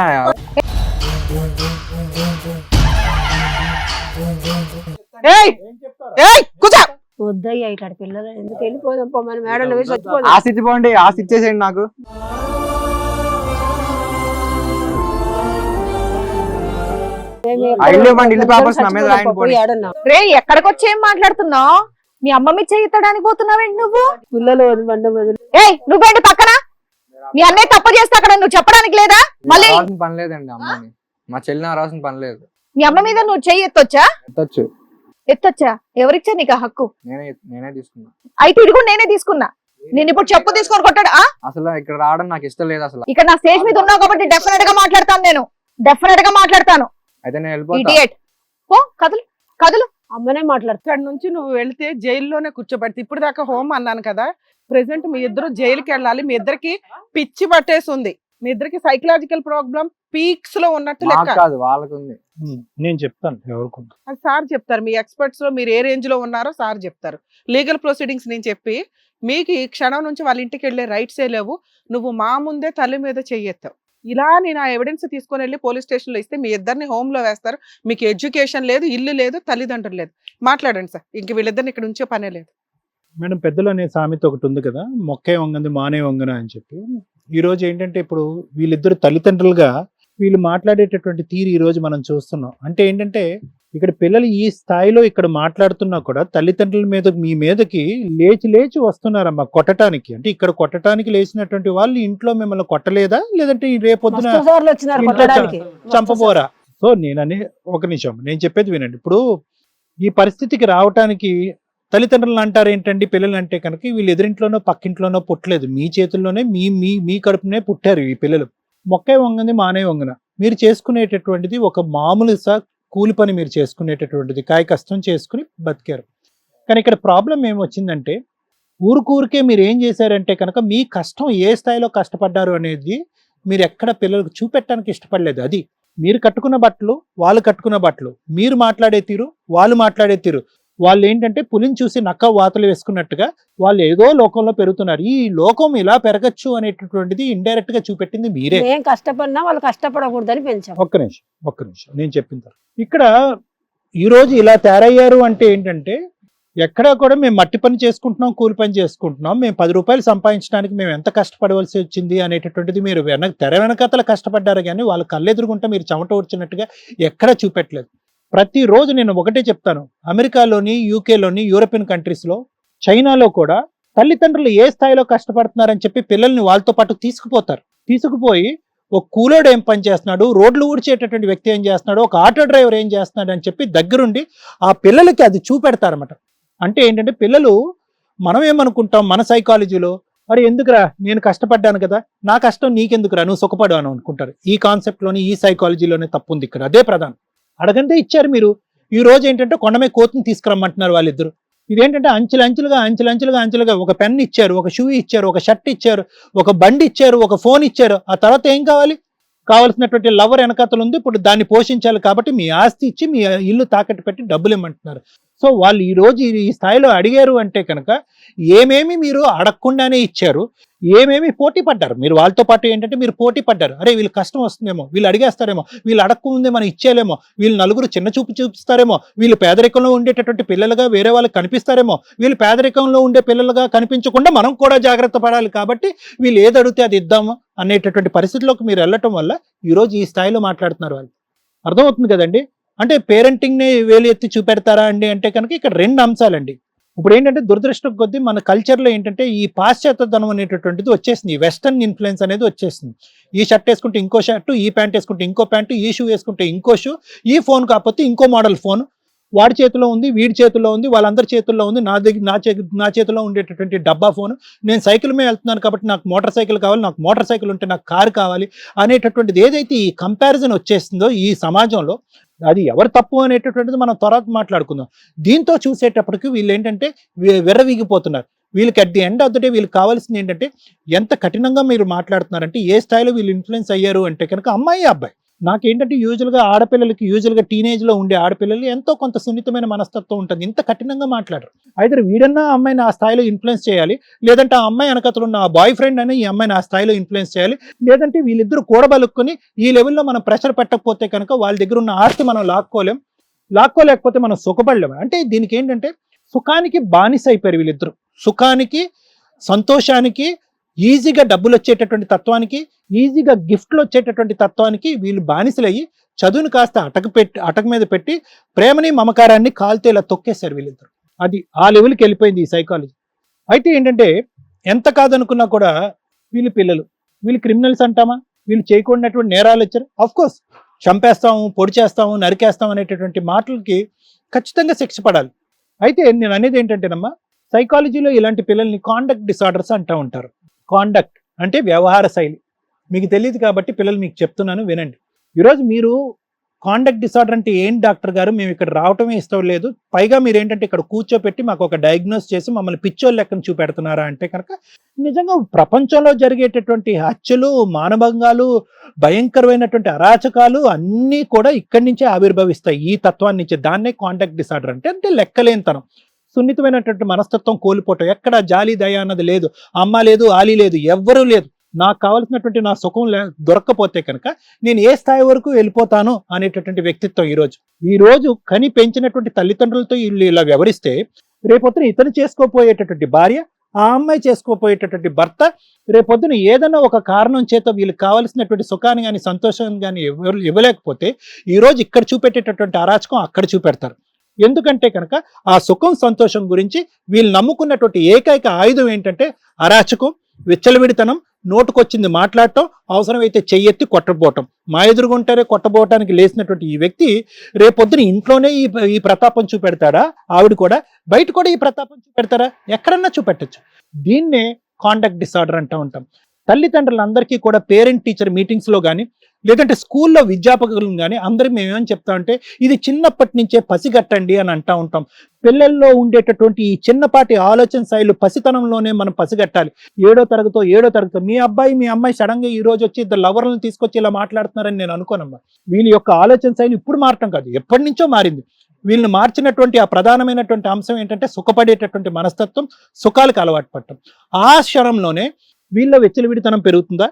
కూర్చో. వద్దయ్యా ఇట్లాంటి పిల్లలు ఎందుకు? వెళ్ళిపోదాం మన మేడలో వేసి వచ్చిపోదాం. ఆస్తి ఇచ్చిపోండి, ఆస్తి ఇచ్చేసేయండి నాకు. ఇల్లు ఇవ్వండి, ఇల్లు పేపర్స్ నా మీద రాయండి పోనీ. రే, ఎక్కడికి వచ్చి ఏం మాట్లాడుతున్నావు? మీ అమ్మ మీద చెయ్యి ఎత్తడానికి పోతున్నావేంటి నువ్వు? పిల్లలు బండ వదిలి. ఏయ్, నువ్వేంటి పక్కన? మీ అన్నయ్య తప్పు చేస్తే అక్కడ నువ్వు చెప్పడానికి లేదా? మళ్ళీ రావాల్సిన పని లేదండి అమ్మని. మా చెల్లి రావాల్సిన పని లేదు. మీ అమ్మ మీద నువ్వు చెయ్యి ఎత్తొచ్చా? ఎత్తొచ్చు. ఎత్తొచ్చా? ఎవరిచ్చా నీకు ఆ హక్కు? నేనే తీసుకున్నా. అయితే ఇది కూడా నేనే తీసుకున్నా. నేను ఇప్పుడు చెప్పు తీసుకొని కొట్టాడు. అసలు ఇక్కడ రావడం నాకు ఇష్టం లేదు అసలు. ఇక్కడ నా స్టేజ్ మీద ఉన్నావు కాబట్టి డెఫినెట్ గా మాట్లాడతాను. నేను డెఫినెట్ గా మాట్లాడతాను. అయితే నేను వెళ్ళిపోతా. ఇడియట్. పో, కదులు కదులు. అమ్మనే మాట్లాడుతా. ఇక్కడ నుంచి నువ్వు వెళ్తే జైల్లోనే కూర్చోబెడితే. ఇప్పుడు దాకా హోమ్ అన్నాను కదా, ప్రెసెంట్ మీ ఇద్దరు జైలుకి వెళ్ళాలి. మీ ఇద్దరికి పిచ్చి పట్టేసి ఉంది. మీ ఇద్దరికి సైకలాజికల్ ప్రాబ్లం పీక్స్ లో ఉన్నట్టు నాకు లెక్క. కాదు, వాళ్ళకు ఉంది. నేను చెప్తాను ఎవరికి. అది సార్ చెప్తారు. మీ ఎక్స్పర్ట్స్ లో మీరు ఏ రేంజ్ లో ఉన్నారో సార్ చెప్తారు. లీగల్ ప్రొసీడింగ్స్ నేను చెప్పి మీకు ఈ క్షణం నుంచి వాళ్ళ ఇంటికి వెళ్ళే రైట్సే లేవు. నువ్వు మా ముందే తల్లి మీద చెయ్యెత్తావు. ఇలా నేను ఆ ఎవిడెన్స్ తీసుకొని వెళ్ళి పోలీస్ స్టేషన్ లో ఇస్తే మీ ఇద్దరిని హోమ్ లో వేస్తారు. మీకు ఎడ్యుకేషన్ లేదు, ఇల్లు లేదు, తల్లిదండ్రులు లేదు. మాట్లాడండి సార్, ఇంక వీళ్ళిద్దరిని ఇక్కడ ఉంచే పనే లేదు. మేడం, పెద్దలు అనే సామెత ఒకటి ఉంది కదా, మొక్కే వంగంది మానే వంగన అని చెప్పి. ఈ రోజు ఏంటంటే ఇప్పుడు వీళ్ళిద్దరు తల్లిదండ్రులుగా వీళ్ళు మాట్లాడేటటువంటి తీరు ఈ రోజు మనం చూస్తున్నాం. అంటే ఏంటంటే ఇక్కడ పిల్లలు ఈ స్థాయిలో ఇక్కడ మాట్లాడుతున్నా కూడా తల్లిదండ్రుల మీద మీ మీదకి లేచి వస్తున్నారమ్మా కొట్టడానికి. అంటే ఇక్కడ కొట్టడానికి లేచినటువంటి వాళ్ళు ఇంట్లో మిమ్మల్ని కొట్టలేదా, లేదంటే రేపొద్దున వచ్చినారు కొట్టడానికి. చంపబోరా? సో నేనని ఒక నిమిషం నేను చెప్పేది వినండి. ఇప్పుడు ఈ పరిస్థితికి రావటానికి తల్లిదండ్రులు అంటారు ఏంటండి, పిల్లలు అంటే కనుక వీళ్ళు ఎదురింట్లోనో పక్కింట్లోనో పుట్టలేదు, మీ చేతుల్లోనే మీ మీ మీ కడుపునే పుట్టారు ఈ పిల్లలు. మొక్కే వంగంది మానే వంగన. మీరు చేసుకునేటటువంటిది ఒక మామూలు కూలి పని మీరు చేసుకునేటటువంటిది, కాయ కష్టం చేసుకుని బతికారు. కానీ ఇక్కడ ప్రాబ్లం ఏమొచ్చిందంటే ఊరికే మీరు ఏం చేశారంటే కనుక మీ కష్టం ఏ స్థాయిలో కష్టపడ్డారు అనేది మీరు ఎక్కడ పిల్లలకు చూపెట్టడానికి ఇష్టపడలేదు. అది మీరు కట్టుకున్న బట్టలు, వాళ్ళు కట్టుకున్న బట్టలు, మీరు మాట్లాడే తీరు, వాళ్ళు మాట్లాడే తీరు, వాళ్ళు ఏంటంటే పులిని చూసి నక్క వాతలు వేసుకున్నట్టుగా వాళ్ళు ఏదో లోకంలో పెరుగుతున్నారు. ఈ లోకం ఇలా పెరగచ్చు అనేటటువంటిది ఇండైరెక్ట్ గా చూపెట్టింది మీరే. ఏం కష్టపడినా వాళ్ళు కష్టపడకూడదని పెంచాం. ఒక్క నిమిషం నేను చెప్పిన తర్వాత ఇక్కడ ఈ రోజు ఇలా తయారయ్యారు అంటే ఏంటంటే ఎక్కడా కూడా మేము మట్టి పని చేసుకుంటున్నాం, కూలి పని చేసుకుంటున్నాం, మేము 10 రూపాయలు సంపాదించడానికి మేము ఎంత కష్టపడవలసి వచ్చింది అనేటటువంటిది మీరు తెర వెనకతల కష్టపడ్డారు, కానీ వాళ్ళు కళ్ళెదురుగుంటే మీరు చెమట వచ్చినట్టుగా ఎక్కడా చూపెట్టలేదు. ప్రతిరోజు నేను ఒకటే చెప్తాను, అమెరికాలోని, యూకేలోని, యూరోపియన్ కంట్రీస్లో, చైనాలో కూడా తల్లిదండ్రులు ఏ స్థాయిలో కష్టపడుతున్నారని చెప్పి పిల్లల్ని వాళ్ళతో పాటు తీసుకుపోయి ఒక కూలోడు ఏం పని చేస్తున్నాడు, రోడ్లు ఊడ్చేటటువంటి వ్యక్తి ఏం చేస్తున్నాడు, ఒక ఆటో డ్రైవర్ ఏం చేస్తున్నాడు అని చెప్పి దగ్గరుండి ఆ పిల్లలకి అది చూపెడతారన్నమాట. అంటే ఏంటంటే పిల్లలు, మనం ఏమనుకుంటాం మన సైకాలజీలో, మరి ఎందుకురా నేను కష్టపడ్డాను కదా, నా కష్టం నీకెందుకురా, నువ్వు సుఖపడు అని అనుకుంటారు. ఈ కాన్సెప్ట్లోని, ఈ సైకాలజీలోనే తప్పు ఉంది ఇక్కడ. అదే ప్రధానం. అడగందే ఇచ్చారు మీరు. ఈ రోజు ఏంటంటే కొండమే కోతిని తీసుకురమ్మంటున్నారు వాళ్ళిద్దరు. ఇదేంటంటే అంచెలంచెలుగా ఒక పెన్ ఇచ్చారు, ఒక షూ ఇచ్చారు, ఒక షర్ట్ ఇచ్చారు, ఒక బండి ఇచ్చారు, ఒక ఫోన్ ఇచ్చారు. ఆ తర్వాత ఏం కావాలి? కావాల్సినటువంటి లవర్ వెనకతలు ఉంది, ఇప్పుడు దాన్ని పోషించాలి కాబట్టి మీ ఆస్తి ఇచ్చి మీ ఇల్లు తాకట్టు పెట్టి డబ్బులు ఇమ్మంటున్నారు. సో వాళ్ళు ఈ రోజు ఈ స్థాయిలో అడిగారు అంటే కనుక ఏమేమి మీరు అడగకుండానే ఇచ్చారు, ఏమేమి పోటీ పడ్డారు. మీరు వాళ్ళతో పాటు ఏంటంటే మీరు పోటీ పడ్డారు. అరే వీళ్ళు కష్టం వస్తుందేమో, వీళ్ళు అడిగేస్తారేమో, వీళ్ళు అడగకుందే మనం ఇచ్చేలేమో, వీళ్ళు నలుగురు చిన్న చూపు చూపిస్తారేమో, వీళ్ళు పేదరికంలో ఉండేటటువంటి పిల్లలుగా వేరే వాళ్ళకి కనిపిస్తారేమో, వీళ్ళు పేదరికంలో ఉండే పిల్లలుగా కనిపించకుండా మనం కూడా జాగ్రత్త పడాలి కాబట్టి వీళ్ళు ఏది అడిగితే అది ఇద్దాము అనేటటువంటి పరిస్థితిలోకి మీరు వెళ్ళటం వల్ల ఈరోజు ఈ స్థాయిలో మాట్లాడుతున్నారు వాళ్ళు. అర్థమవుతుంది కదండి. అంటే పేరెంటింగ్ని వేలు ఎత్తి చూపెడతారా అండి అంటే కనుక ఇక్కడ 2 అంశాలండి. ఇప్పుడు ఏంటంటే దురదృష్టం కొద్దీ మన కల్చర్లో ఏంటంటే ఈ పాశ్చాత్యతనం అనేటటువంటిది వచ్చేసింది, వెస్టర్న్ ఇన్ఫ్లుయెన్స్ అనేది వచ్చేసింది. ఈ షర్ట్ వేసుకుంటే ఇంకో షర్టు, ఈ ప్యాంట్ వేసుకుంటే ఇంకో ప్యాంటు, ఈ షూ వేసుకుంటే ఇంకో షూ, ఈ ఫోన్ కాకపోతే ఇంకో మోడల్ ఫోన్, వాడి చేతిలో ఉంది, వీడి చేతిలో ఉంది, వాళ్ళందరి చేతుల్లో ఉంది, నా చేతిలో ఉండేటటువంటి డబ్బా ఫోన్, నేను సైకిల్ మీద వెళ్తున్నాను కాబట్టి నాకు మోటార్ సైకిల్ కావాలి, నాకు మోటార్ సైకిల్ ఉంటే నాకు కారు కావాలి అనేటటువంటిది ఏదైతే ఈ కంపారిజన్ వచ్చేస్తుందో ఈ సమాజంలో, అది ఎవరు తప్పు అనేటటువంటిది మనం తర్వాత మాట్లాడుకుందాం. దీంతో చూసేటప్పటికి వీళ్ళు ఏంటంటే విర్రవీగిపోతున్నారు. వీళ్ళకి at the end of the day వీళ్ళకి కావాల్సింది ఏంటంటే ఎంత కఠినంగా మీరు మాట్లాడుతున్నారంటే ఏ స్థాయిలో వీళ్ళు ఇన్ఫ్లుయెన్స్ అయ్యారు అంటే కనుక అమ్మాయి అబ్బాయి. నాకేంటంటే యూజువల్గా ఆడపిల్లలకి, యూజువల్గా టీనేజ్లో ఉండే ఆడపిల్లలు ఎంతో కొంత సున్నితమైన మనస్తత్వం ఉంటుంది, ఇంత కఠినంగా మాట్లాడరు. అయితే వీడన్నా అమ్మాయిని ఆ స్థాయిలో ఇన్ఫ్లుయెన్స్ చేయాలి, లేదంటే ఆ అమ్మాయి వెనకతలు ఉన్న ఆ బాయ్ ఫ్రెండ్ అని ఈ అమ్మాయిని ఆ స్థాయిలో ఇన్ఫ్లుయెన్స్ చేయాలి, లేదంటే వీళ్ళిద్దరూ కూడబలుక్కుని ఈ లెవెల్లో మనం ప్రెషర్ పెట్టకపోతే కనుక వాళ్ళ దగ్గర ఉన్న ఆస్తి మనం లాక్కోలేకపోతే మనం సుఖపడలేము. అంటే దీనికి ఏంటంటే సుఖానికి బానిస అయిపోయారు వీళ్ళిద్దరు. సుఖానికి, సంతోషానికి, ఈజీగా డబ్బులు వచ్చేటటువంటి తత్వానికి, ఈజీగా గిఫ్ట్లు వచ్చేటటువంటి తత్వానికి వీళ్ళు బానిసలయ్యి చదువుని కాస్త అటక మీద పెట్టి ప్రేమని మమకారాన్ని కాల్తో ఇలా తొక్కేశారు వీళ్ళిద్దరు. అది ఆ లెవెల్కి వెళ్ళిపోయింది ఈ సైకాలజీ. అయితే ఏంటంటే ఎంత కాదనుకున్నా కూడా వీళ్ళు పిల్లలు, వీళ్ళు క్రిమినల్స్ అంటామా, వీళ్ళు చేయకూడనటువంటి నేరాలు వచ్చారు. అఫ్ కోర్స్ చంపేస్తాము, పొడి చేస్తాము, నరికేస్తాం అనేటటువంటి మాటలకి ఖచ్చితంగా శిక్ష పడాలి. అయితే నేను అనేది ఏంటంటేనమ్మా, సైకాలజీలో ఇలాంటి పిల్లల్ని కాండక్ట్ డిసార్డర్స్ అంటూ ఉంటారు. కాండక్ట్ అంటే వ్యవహార శైలి. మీకు తెలియదు కాబట్టి పిల్లలు మీకు చెప్తున్నాను, వినండి. ఈరోజు మీరు కాండక్ట్ డిసార్డర్ అంటే ఏంటి డాక్టర్ గారు, మేము ఇక్కడ రావటమే ఇష్టం లేదు, పైగా మీరు ఏంటంటే ఇక్కడ కూర్చోపెట్టి మాకు ఒక డయాగ్నోస్ చేసి మమ్మల్ని పిచ్చోళ్ళు లెక్కన చూపెడుతున్నారా అంటే కనుక నిజంగా ప్రపంచంలో జరిగేటటువంటి హత్యలు, మానభంగాలు, భయంకరమైనటువంటి అరాచకాలు అన్నీ కూడా ఇక్కడి నుంచే ఆవిర్భవిస్తాయి, ఈ తత్వాన్ని నుంచి. దాన్నే కాండక్ట్ డిసార్డర్ అంటే లేక్కలేనితనం, సున్నితమైనటువంటి మనస్తత్వం కోల్పోవటం, ఎక్కడ జాలి దయ అన్నది లేదు, అమ్మ లేదు, ఆలి లేదు, ఎవ్వరూ లేదు. నాకు కావాల్సినటువంటి నా సుఖం దొరక్కపోతే కనుక నేను ఏ స్థాయి వరకు వెళ్ళిపోతాను అనేటటువంటి వ్యక్తిత్వం ఈ రోజు కని పెంచినటువంటి తల్లిదండ్రులతో వీళ్ళు ఇలా వ్యవహరిస్తే రేపొద్దున ఇతను చేసుకోపోయేటటువంటి భార్య, ఆ అమ్మాయి చేసుకోపోయేటటువంటి భర్త రేపొద్దున ఏదైనా ఒక కారణం చేత వీళ్ళకి కావాల్సినటువంటి సుఖాన్ని కానీ సంతోషాన్ని కానీ ఇవ్వలేకపోతే ఈరోజు ఇక్కడ చూపెట్టేటటువంటి అరాచకం అక్కడ చూపెడతారు. ఎందుకంటే కనుక ఆ సుఖం, సంతోషం గురించి వీళ్ళు నమ్ముకున్నటువంటి ఏకైక ఆయుధం ఏంటంటే అరాచకం, విచ్చలవిడితనం, నోటుకొచ్చింది మాట్లాడటం, అవసరమైతే చెయ్యెత్తి కొట్టబోవటం. మా ఎదురుగుంటారే కొట్టబోవటానికి లేచినటువంటి ఈ వ్యక్తి రేపొద్దున ఇంట్లోనే ఈ ప్రతాపం చూపెడతాడా? ఆవిడ కూడా బయట కూడా ఈ ప్రతాపం చూపెడతారా? ఎక్కడన్నా చూపెట్టచ్చు. దీన్నే కాండక్ట్ డిసార్డర్ అంటూ ఉంటాం. తల్లిదండ్రులందరికీ కూడా పేరెంట్ టీచర్ మీటింగ్స్లో కానీ లేదంటే స్కూల్లో విద్యాపకులను కానీ అందరూ మేమేమని చెప్తామంటే ఇది చిన్నప్పటి నుంచే పసిగట్టండి అని అంటూ ఉంటాం. పిల్లల్లో ఉండేటటువంటి ఈ చిన్నపాటి ఆలోచన శైలు పసితనంలోనే మనం పసిగట్టాలి. 7వ తరగతి మీ అబ్బాయి మీ అమ్మాయి సడన్గా ఈ రోజు వచ్చి ఇద్దరు లవర్లను తీసుకొచ్చి ఇలా మాట్లాడుతున్నారని నేను అనుకోనమ్మా. వీళ్ళ యొక్క ఆలోచన శైలి ఇప్పుడు మారటం కాదు, ఎప్పటి నుంచో మారింది. వీళ్ళని మార్చినటువంటి ఆ ప్రధానమైనటువంటి అంశం ఏంటంటే సుఖపడేటటువంటి మనస్తత్వం, సుఖాలకు అలవాటు పడటం. ఆ క్షణంలోనే వీళ్ళ విచ్చలవిడితనం పెరుగుతుందా?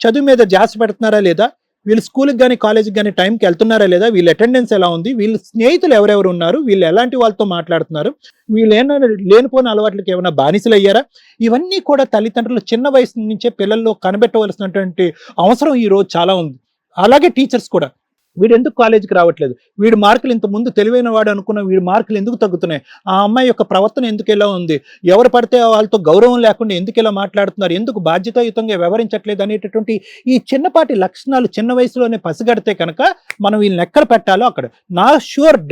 చదువు మీద ధ్యాస పెడుతున్నారా లేదా? వీళ్ళు స్కూల్కి కానీ కాలేజీకి కానీ టైంకి వెళ్తున్నారా లేదా? వీళ్ళ అటెండెన్స్ ఎలా ఉంది? వీళ్ళ స్నేహితులు ఎవరెవరు ఉన్నారు? వీళ్ళు ఎలాంటి వాళ్ళతో మాట్లాడుతున్నారు? వీళ్ళు ఏమైనా లేనిపోయిన అలవాట్లకి ఏమైనా బానిసలు అయ్యారా? ఇవన్నీ కూడా తల్లిదండ్రులు చిన్న వయసు నుంచే పిల్లల్లో కనిపెట్టవలసినటువంటి అవసరం ఈ రోజు చాలా ఉంది. అలాగే టీచర్స్ కూడా వీడు ఎందుకు కాలేజీకి రావట్లేదు, వీడి మార్కులు ఇంత ముందు తెలివైన వాడు అనుకున్న వీడి మార్కులు ఎందుకు తగ్గుతున్నాయి, ఆ అమ్మాయి యొక్క ప్రవర్తన ఎందుకు ఇలా ఉంది, ఎవరు పడితే వాళ్ళతో గౌరవం లేకుండా ఎందుకు ఇలా మాట్లాడుతున్నారు, ఎందుకు బాధ్యతాయుతంగా వ్యవహరించట్లేదు అనేటటువంటి ఈ చిన్నపాటి లక్షణాలు చిన్న వయసులోనే పసిగడితే కనుక మనం వీళ్ళని ఎక్కడ పెట్టాలో అక్కడ. నా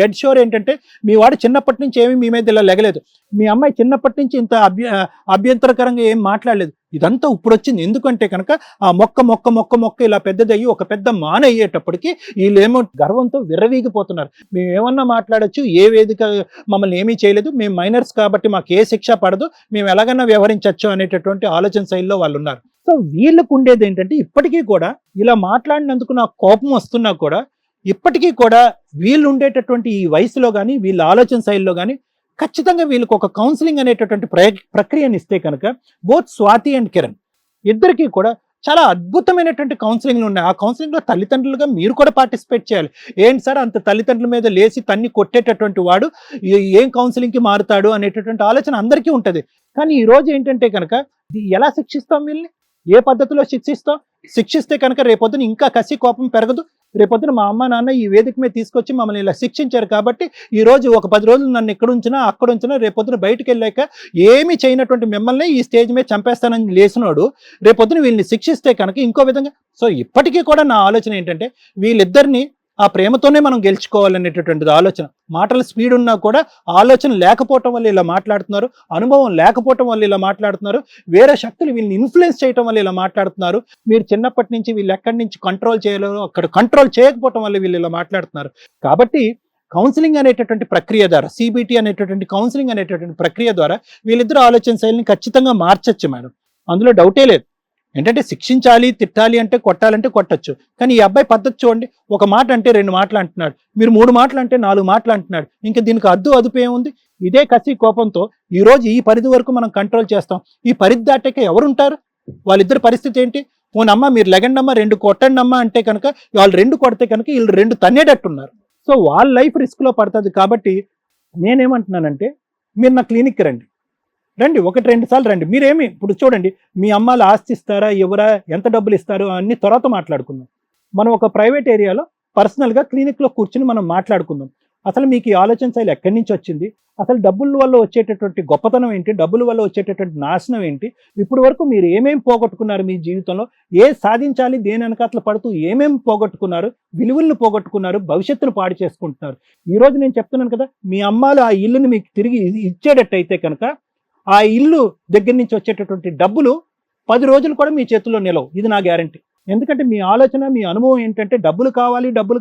డెడ్ షూర్ ఏంటంటే మీ వాడు చిన్నప్పటి నుంచి ఏమీ మీ మీద ఇలా లెగలేదు, మీ అమ్మాయి చిన్నప్పటి నుంచి ఇంత అభ్యంతరకరంగా ఏం మాట్లాడలేదు. ఇదంతా ఇప్పుడు వచ్చింది. ఎందుకంటే కనుక ఆ మొక్క ఇలా పెద్దదయ్యి ఒక పెద్ద మాన అయ్యేటప్పటికి వీళ్ళేమో గర్వంతో విర్రవీగిపోతున్నారు. మేము ఏమన్నా మాట్లాడచ్చు, ఏ వేదిక మమ్మల్ని ఏమీ చేయలేదు, మేము మైనర్స్ కాబట్టి మాకు ఏ శిక్ష పడదు, మేము ఎలాగన్నా వ్యవహరించవచ్చు అనేటటువంటి ఆలోచన శైలిలో వాళ్ళు ఉన్నారు. సో వీళ్ళకు ఉండేది ఏంటంటే ఇప్పటికీ కూడా ఇలా మాట్లాడినందుకు నాకు కోపం వస్తున్నా కూడా ఇప్పటికీ కూడా వీళ్ళు ఉండేటటువంటి ఈ వయసులో కానీ వీళ్ళ ఆలోచన శైలిలో కానీ ఖచ్చితంగా వీళ్ళకి ఒక కౌన్సిలింగ్ అనేటటువంటి ప్రక్రియను ఇస్తే కనుక బోత్ స్వాతి అండ్ కిరణ్ ఇద్దరికి కూడా చాలా అద్భుతమైనటువంటి కౌన్సిలింగ్లు ఉన్నాయి. ఆ కౌన్సిలింగ్లో తల్లిదండ్రులుగా మీరు కూడా పార్టిసిపేట్ చేయాలి. ఏంటి సార్ అంత తల్లిదండ్రుల మీద లేచి తన్ని కొట్టేటటువంటి వాడు ఏం కౌన్సిలింగ్కి మారుతాడు అనేటటువంటి ఆలోచన అందరికీ ఉంటుంది. కానీ ఈ రోజు ఏంటంటే కనుక ఎలా శిక్షిస్తాం వీళ్ళని, ఏ పద్ధతిలో శిక్షిస్తే కనుక రేపొద్దున ఇంకా కసి కోపం పెరగదు. రేపొద్దున మా అమ్మ నాన్న ఈ వేదిక మీద తీసుకొచ్చి మమ్మల్ని ఇలా శిక్షించారు కాబట్టి ఈ రోజు ఒక 10 రోజులు నన్ను ఇక్కడ ఉంచినా అక్కడ ఉంచినా రేపొద్దున బయటకు వెళ్ళాక ఏమీ చేయనటువంటి మిమ్మల్ని ఈ స్టేజ్ మీద చంపేస్తానని లేచినాడు రేపొద్దున వీళ్ళని శిక్షిస్తే కనుక ఇంకో విధంగా. సో ఇప్పటికీ కూడా నా ఆలోచన ఏంటంటే వీళ్ళిద్దరిని ఆ ప్రేమతోనే మనం గెలుచుకోవాలనేటటువంటిది ఆలోచన. మాటల స్పీడ్ ఉన్నా కూడా ఆలోచన లేకపోవటం వల్ల ఇలా మాట్లాడుతున్నారు, అనుభవం లేకపోవటం వల్ల ఇలా మాట్లాడుతున్నారు, వేరే శక్తులు వీళ్ళని ఇన్ఫ్లుయెన్స్ చేయటం వల్ల ఇలా మాట్లాడుతున్నారు. మీరు చిన్నప్పటి నుంచి వీళ్ళు ఎక్కడి నుంచి కంట్రోల్ చేయలేరు, అక్కడ కంట్రోల్ చేయకపోవటం వల్ల వీళ్ళు ఇలా మాట్లాడుతున్నారు. కాబట్టి కౌన్సిలింగ్ అనేటటువంటి ప్రక్రియ ద్వారా, సిబిటి అనేటటువంటి కౌన్సిలింగ్ అనేటటువంటి ప్రక్రియ ద్వారా వీళ్ళిద్దరు ఆలోచన శైలిని ఖచ్చితంగా మార్చచ్చు మేడం, అందులో డౌటే లేదు. ఏంటంటే శిక్షించాలి, తిట్టాలి అంటే కొట్టాలంటే కొట్టచ్చు. కానీ ఈ అబ్బాయి పద్ధతి చూడండి, ఒక మాట అంటే 2 మాటలు అంటున్నాడు, మీరు 3 మాటలు అంటే 4 మాటలు అంటున్నాడు. ఇంకా దీనికి అదుపు ఏముంది? ఇదే కసి కోపంతో ఈ రోజు ఈ పరిధి వరకు మనం కంట్రోల్ చేస్తాం. ఈ పరిధి దాటాక ఎవరుంటారు? వాళ్ళిద్దరి పరిస్థితి ఏంటి? పోనమ్మ మీరు లెగండమ్మా 2 కొట్టండి అమ్మా అంటే కనుక వాళ్ళు 2 కొడితే కనుక వీళ్ళు 2 తన్నేటట్టున్నారు. సో వాళ్ళ లైఫ్ రిస్క్లో పడుతుంది. కాబట్టి నేనేమంటున్నానంటే మీరు నా క్లినిక్కి రండి, 1-2 సార్లు రండి. మీరేమి ఇప్పుడు చూడండి, మీ అమ్మాలు ఆస్తి ఇస్తారా, ఎవరా, ఎంత డబ్బులు ఇస్తారు అన్ని తర్వాత మాట్లాడుకుందాం. మనం ఒక ప్రైవేట్ ఏరియాలో పర్సనల్గా క్లినిక్లో కూర్చుని మనం మాట్లాడుకుందాం. అసలు మీకు ఈ ఆలోచన శైలి ఎక్కడి నుంచి వచ్చింది, అసలు డబ్బుల వల్ల వచ్చేటటువంటి గొప్పతనం ఏంటి, డబ్బుల వల్ల వచ్చేటటువంటి నాశనం ఏంటి, ఇప్పుడు వరకు మీరు ఏమేమి పోగొట్టుకున్నారు మీ జీవితంలో, సాధించాలి దేని వెనకాతలు పడుతూ ఏమేమి పోగొట్టుకున్నారు, విలువలను పోగొట్టుకున్నారు, భవిష్యత్తును పాడు చేసుకుంటున్నారు. ఈరోజు నేను చెప్తున్నాను కదా, మీ అమ్మాలు ఆ ఇల్లుని మీకు తిరిగి ఇచ్చేటట్టయితే కనుక ఆ ఇల్లు దగ్గర నుంచి వచ్చేటటువంటి డబ్బులు 10 రోజులు కూడా మీ చేతుల్లో నిలవు. ఇది నా గ్యారంటీ. ఎందుకంటే మీ ఆలోచన, మీ అనుభవం ఏంటంటే డబ్బులు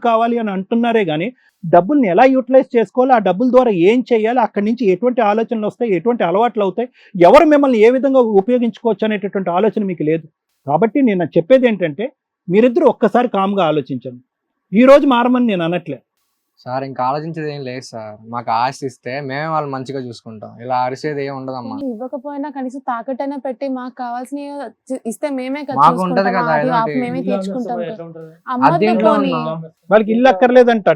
కావాలి అని అంటున్నారే కానీ డబ్బుల్ని ఎలా యూటిలైజ్ చేసుకోవాలి, ఆ డబ్బుల ద్వారా ఏం చేయాలి, అక్కడి నుంచి ఎటువంటి ఆలోచనలు వస్తాయి, ఎటువంటి అలవాట్లు అవుతాయి, ఎవరు మిమ్మల్ని ఏ విధంగా ఉపయోగించుకోవచ్చు అనేటటువంటి ఆలోచన మీకు లేదు. కాబట్టి నేను చెప్పేది ఏంటంటే మీరిద్దరూ ఒక్కసారి కామ్గా ఆలోచించండి. ఈ రోజు మారమని నేను అనట్లే సార్, ఇంకా ఆలోచించేది ఏం లేదు సార్. మాకు ఆస్తి ఇస్తే మేమే వాళ్ళు మంచిగా చూసుకుంటాం, ఇలా అరిసేది ఏం ఉండదమ్మా. ఇవ్వకపోయినా కనీసం తాకట్టైనా పెట్టి మాకు కావాల్సిన ఇస్తే మేమే కదా మాకు ఉంటది కదా, చూసుకుంటాం, ఎలాంటి- మేమే తీర్చుకుంటాం కదా. అద్దె అమ్మతో ఇంట్లో పోనీ. ఉన్నాం. వాళ్ళకి ఇల్లు అక్కర్లేదంట,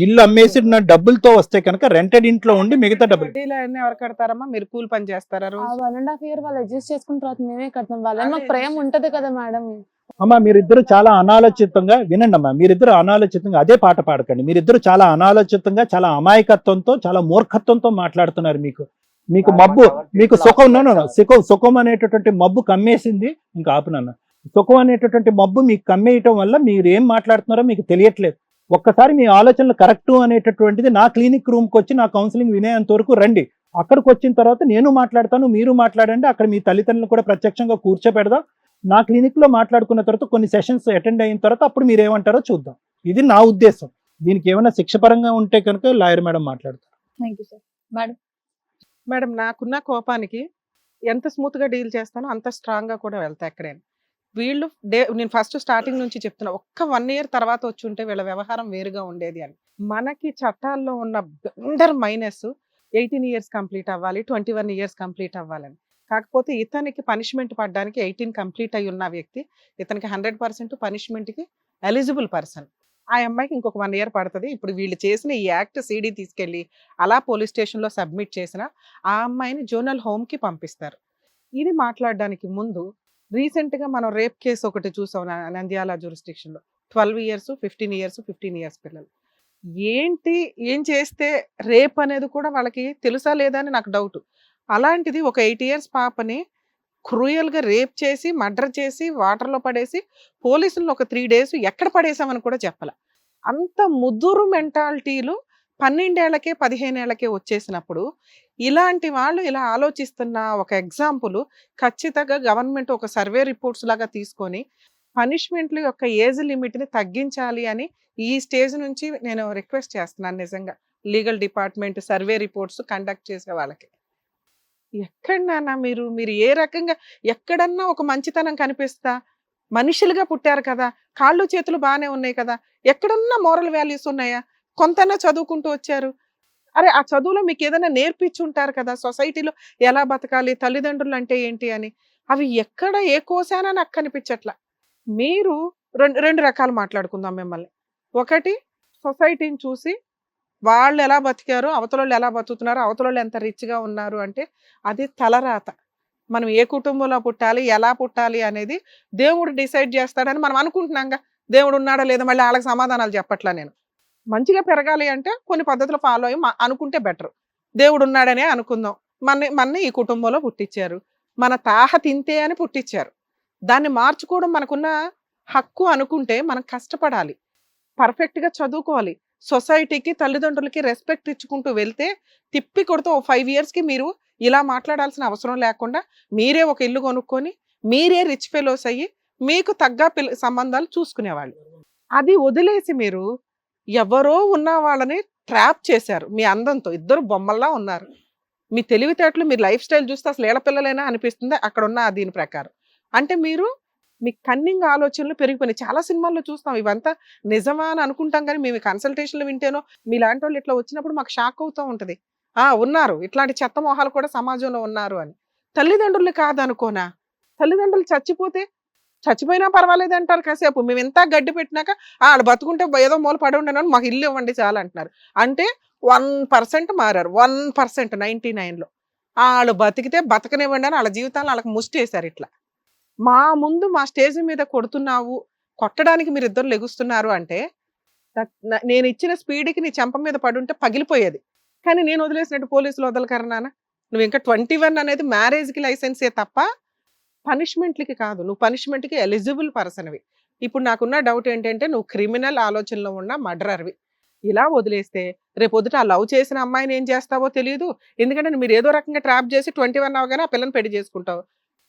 ఇల్లు అమ్మేసి డబ్బులతో వస్తే కనుక రెంటెడ్ ఇంట్లో ఉండి మిగతా డబ్బులు వడ్డీలు అన్నీ ఎవరు కడతారమ్మా? మీరు కూలి పని చేస్తారా ఆ రోజు? 1.5 year వాళ్ళు అడ్జస్ట్ చేసుకున్న తర్వాత మేమే కడతాం. వాళ్ళని మాకు ప్రేమ ఉంటది కదా మేడం. అమ్మా మీరిద్దరు చాలా అనాలోచితంగా వినండి అమ్మా, మీరిద్దరు అనాలోచితంగా అదే పాట పాడకండి. మీరిద్దరు చాలా అనాలోచితంగా, చాలా అమాయకత్వంతో, చాలా మూర్ఖత్వంతో మాట్లాడుతున్నారు. మీకు మీకు మబ్బు, మీకు సుఖం సుఖం అనేటటువంటి మబ్బు కమ్మేసింది. ఇంకా ఆపునన్న, సుఖం అనేటటువంటి మబ్బు మీకు కమ్మేయటం వల్ల మీరు ఏం మాట్లాడుతున్నారో మీకు తెలియట్లేదు. ఒక్కసారి మీ ఆలోచనలు కరెక్ట్ అనేటటువంటిది నా క్లినిక్ రూమ్కి వచ్చి నా కౌన్సిలింగ్ వినేంత వరకు రండి. అక్కడికి వచ్చిన తర్వాత నేను మాట్లాడతాను, మీరు మాట్లాడండి. అక్కడ మీ తల్లిదండ్రులను కూడా ప్రత్యక్షంగా కూర్చోపెడదాం. నా క్లినిక్ లో మాట్లాడుకున్న తర్వాత కొన్ని సెషన్స్ అటెండ్ అయిన తర్వాత అప్పుడు మీరు ఏమంటారో చూద్దాం. ఇది నా ఉద్దేశం. దీనికి ఏమైనా శిక్షపరంగా ఉంటే కనుక లాయర్ మేడం మాట్లాడతారు. Thank you sir. Madam, madam నాకున్న కోపానికి ఎంత స్మూత్ గా డీల్ చేస్తానో అంత స్ట్రాంగ్ గా కూడా వెళ్తా ఎక్కడైనా. వీళ్ళు నేను ఫస్ట్ స్టార్టింగ్ నుంచి చెప్తున్నా, ఒక్క 1 year తర్వాత వచ్చి ఉంటే వీళ్ళ వ్యవహారం వేరుగా ఉండేది అని. మనకి చట్టాల్లో ఉన్న బ్లండర్ మైనస్ 18 years కంప్లీట్ అవ్వాలి, 21 years కంప్లీట్ అవ్వాలని. కాకపోతే ఇతనికి పనిష్మెంట్ పడడానికి 18 కంప్లీట్ అయి ఉన్న వ్యక్తి, ఇతనికి 100% పనిష్మెంట్కి ఎలిజిబుల్ పర్సన్. ఆ అమ్మాయికి ఇంకొక 1 year పడుతుంది. ఇప్పుడు వీళ్ళు చేసిన ఈ యాక్ట్ CD తీసుకెళ్ళి అలా పోలీస్ స్టేషన్లో సబ్మిట్ చేసిన ఆ అమ్మాయిని జోనల్ హోమ్కి పంపిస్తారు. ఇది మాట్లాడడానికి ముందు రీసెంట్గా మనం రేప్ కేసు ఒకటి చూసాం నంద్యాల జ్యూరిస్డిక్షన్లో. 12 years, 15 years, 15 years పిల్లలు. ఏంటి ఏం చేస్తే రేప్ అనేది కూడా వాళ్ళకి తెలుసా లేదా అని నాకు డౌట్. అలాంటిది ఒక 8 years పాపని క్రూయల్గా రేప్ చేసి మర్డర్ చేసి వాటర్లో పడేసి పోలీసులను ఒక 3 days ఎక్కడ పడేసామని కూడా చెప్పాల. అంత ముదురు మెంటాలిటీలు 12 ఏళ్లకే 15 ఏళ్లకే వచ్చేసినప్పుడు ఇలాంటి వాళ్ళు ఇలా ఆలోచిస్తున్న ఒక ఎగ్జాంపుల్ ఖచ్చితంగా గవర్నమెంట్ ఒక సర్వే రిపోర్ట్స్ లాగా తీసుకొని పనిష్మెంట్ల యొక్క ఏజ్ లిమిట్ని తగ్గించాలి అని ఈ స్టేజ్ నుంచి నేను రిక్వెస్ట్ చేస్తున్నాను. నిజంగా legal department survey reports conduct చేసే వాళ్ళకి ఎక్కడన్నా మీరు ఏ రకంగా ఎక్కడన్నా ఒక మంచితనం కనిపిస్తా? మనుషులుగా పుట్టారు కదా, కాళ్ళు చేతులు బాగానే ఉన్నాయి కదా, ఎక్కడన్నా మోరల్ వాల్యూస్ ఉన్నాయా? కొంతైనా చదువుకుంటూ వచ్చారు. అరే ఆ చదువులో మీకు ఏదైనా నేర్పించుంటారు కదా, సొసైటీలో ఎలా బతకాలి, తల్లిదండ్రులు అంటే ఏంటి అని. అవి ఎక్కడ ఏ కోసానా నాకు కనిపించట్లా. మీరు రెండు రకాలు మాట్లాడుకుందాం మిమ్మల్ని. ఒకటి, సొసైటీని చూసి వాళ్ళు ఎలా బతికారు, అవతలోళ్ళు ఎలా బతుకుతున్నారు, అవతలోళ్ళు ఎంత రిచ్గా ఉన్నారు అంటే అది తలరాత. మనం ఏ కుటుంబంలో పుట్టాలి, ఎలా పుట్టాలి అనేది దేవుడు డిసైడ్ చేస్తాడని మనం అనుకుంటున్నాంగా. దేవుడు ఉన్నాడా లేదా మళ్ళీ వాళ్ళకి సమాధానాలు చెప్పట్లా నేను. మంచిగా పెరగాలి అంటే కొన్ని పద్ధతులు ఫాలో అయ్యి అనుకుంటే బెటర్. దేవుడు ఉన్నాడనే అనుకుందాం. మన ఈ కుటుంబంలో పుట్టించారు, మన తాహ తింతే అని పుట్టించారు. దాన్ని మార్చుకోవడం మనకున్న హక్కు అనుకుంటే మనం కష్టపడాలి, పర్ఫెక్ట్గా చదువుకోవాలి, సొసైటీకి తల్లిదండ్రులకి రెస్పెక్ట్ ఇచ్చుకుంటూ వెళ్తే తిప్పి కొడుతూ 5 yearsకి మీరు ఇలా మాట్లాడాల్సిన అవసరం లేకుండా మీరే ఒక ఇల్లు కొనుక్కొని మీరే రిచ్ ఫెలోస్ అయ్యి మీకు తగ్గ సంబంధాలు చూసుకునేవాళ్ళు. అది వదిలేసి మీరు ఎవరో ఉన్న వాళ్ళని ట్రాప్ చేశారు. మీ అందంతో ఇద్దరు బొమ్మల్లా ఉన్నారు. మీ తెలివితేటలు, మీ లైఫ్ స్టైల్ చూస్తే అసలు ఏడపిల్లలైనా అనిపిస్తుంది అక్కడ ఉన్న దీని ప్రకారం. అంటే మీరు మీ కన్నింగ్ ఆలోచనలు పెరిగిపోయినాయి. చాలా సినిమాల్లో చూస్తాం, ఇవంతా నిజమా అని అనుకుంటాం కానీ మేము కన్సల్టేషన్లు వింటేనో మీలాంటి వాళ్ళు ఇట్లా వచ్చినప్పుడు మాకు షాక్ అవుతూ ఉంటుంది. ఉన్నారు ఇట్లాంటి చెత్త మొహాలు కూడా సమాజంలో ఉన్నారు అని. తల్లిదండ్రులు కాదనుకోనా? తల్లిదండ్రులు చచ్చిపోయినా పర్వాలేదు అంటారు కాసేపు. మేము ఎంత గడ్డి పెట్టినాక ఆడ బతుకుంటే ఏదో మూల పడి ఉండను, మాకు ఇల్లు ఇవ్వండి చాలా అంటున్నారు. అంటే 1% మారారు. 1% 99లో వాళ్ళు బతికితే బతకనివ్వండి అని వాళ్ళ జీవితాలను వాళ్ళకి ముష్టి వేశారు. ఇట్లా మా ముందు మా స్టేజ్ మీద కొడుతున్నావు, కొట్టడానికి మీరు ఇద్దరు లెగుస్తున్నారు అంటే నేను ఇచ్చిన స్పీడ్కి నీ చెంప మీద పడుంటే పగిలిపోయేది. కానీ నేను వదిలేసినట్టు పోలీసులు వదలకరు నాన్న. నువ్వు ఇంకా 21 అనేది మ్యారేజ్కి లైసెన్సే తప్ప పనిష్మెంట్లకి కాదు. నువ్వు పనిష్మెంట్కి ఎలిజిబుల్ పర్సన్వి. ఇప్పుడు నాకున్న డౌట్ ఏంటంటే నువ్వు క్రిమినల్ ఆలోచనలో ఉన్న మర్డరర్వి. ఇలా వదిలేస్తే రేపొద్దుట ఆ లవ్ చేసిన అమ్మాయిని ఏం చేస్తావో తెలియదు. ఎందుకంటే మీరు ఏదో రకంగా ట్రాప్ చేసి 21 అవగానే ఆ పిల్లని పెళ్లి చేసుకుంటావు.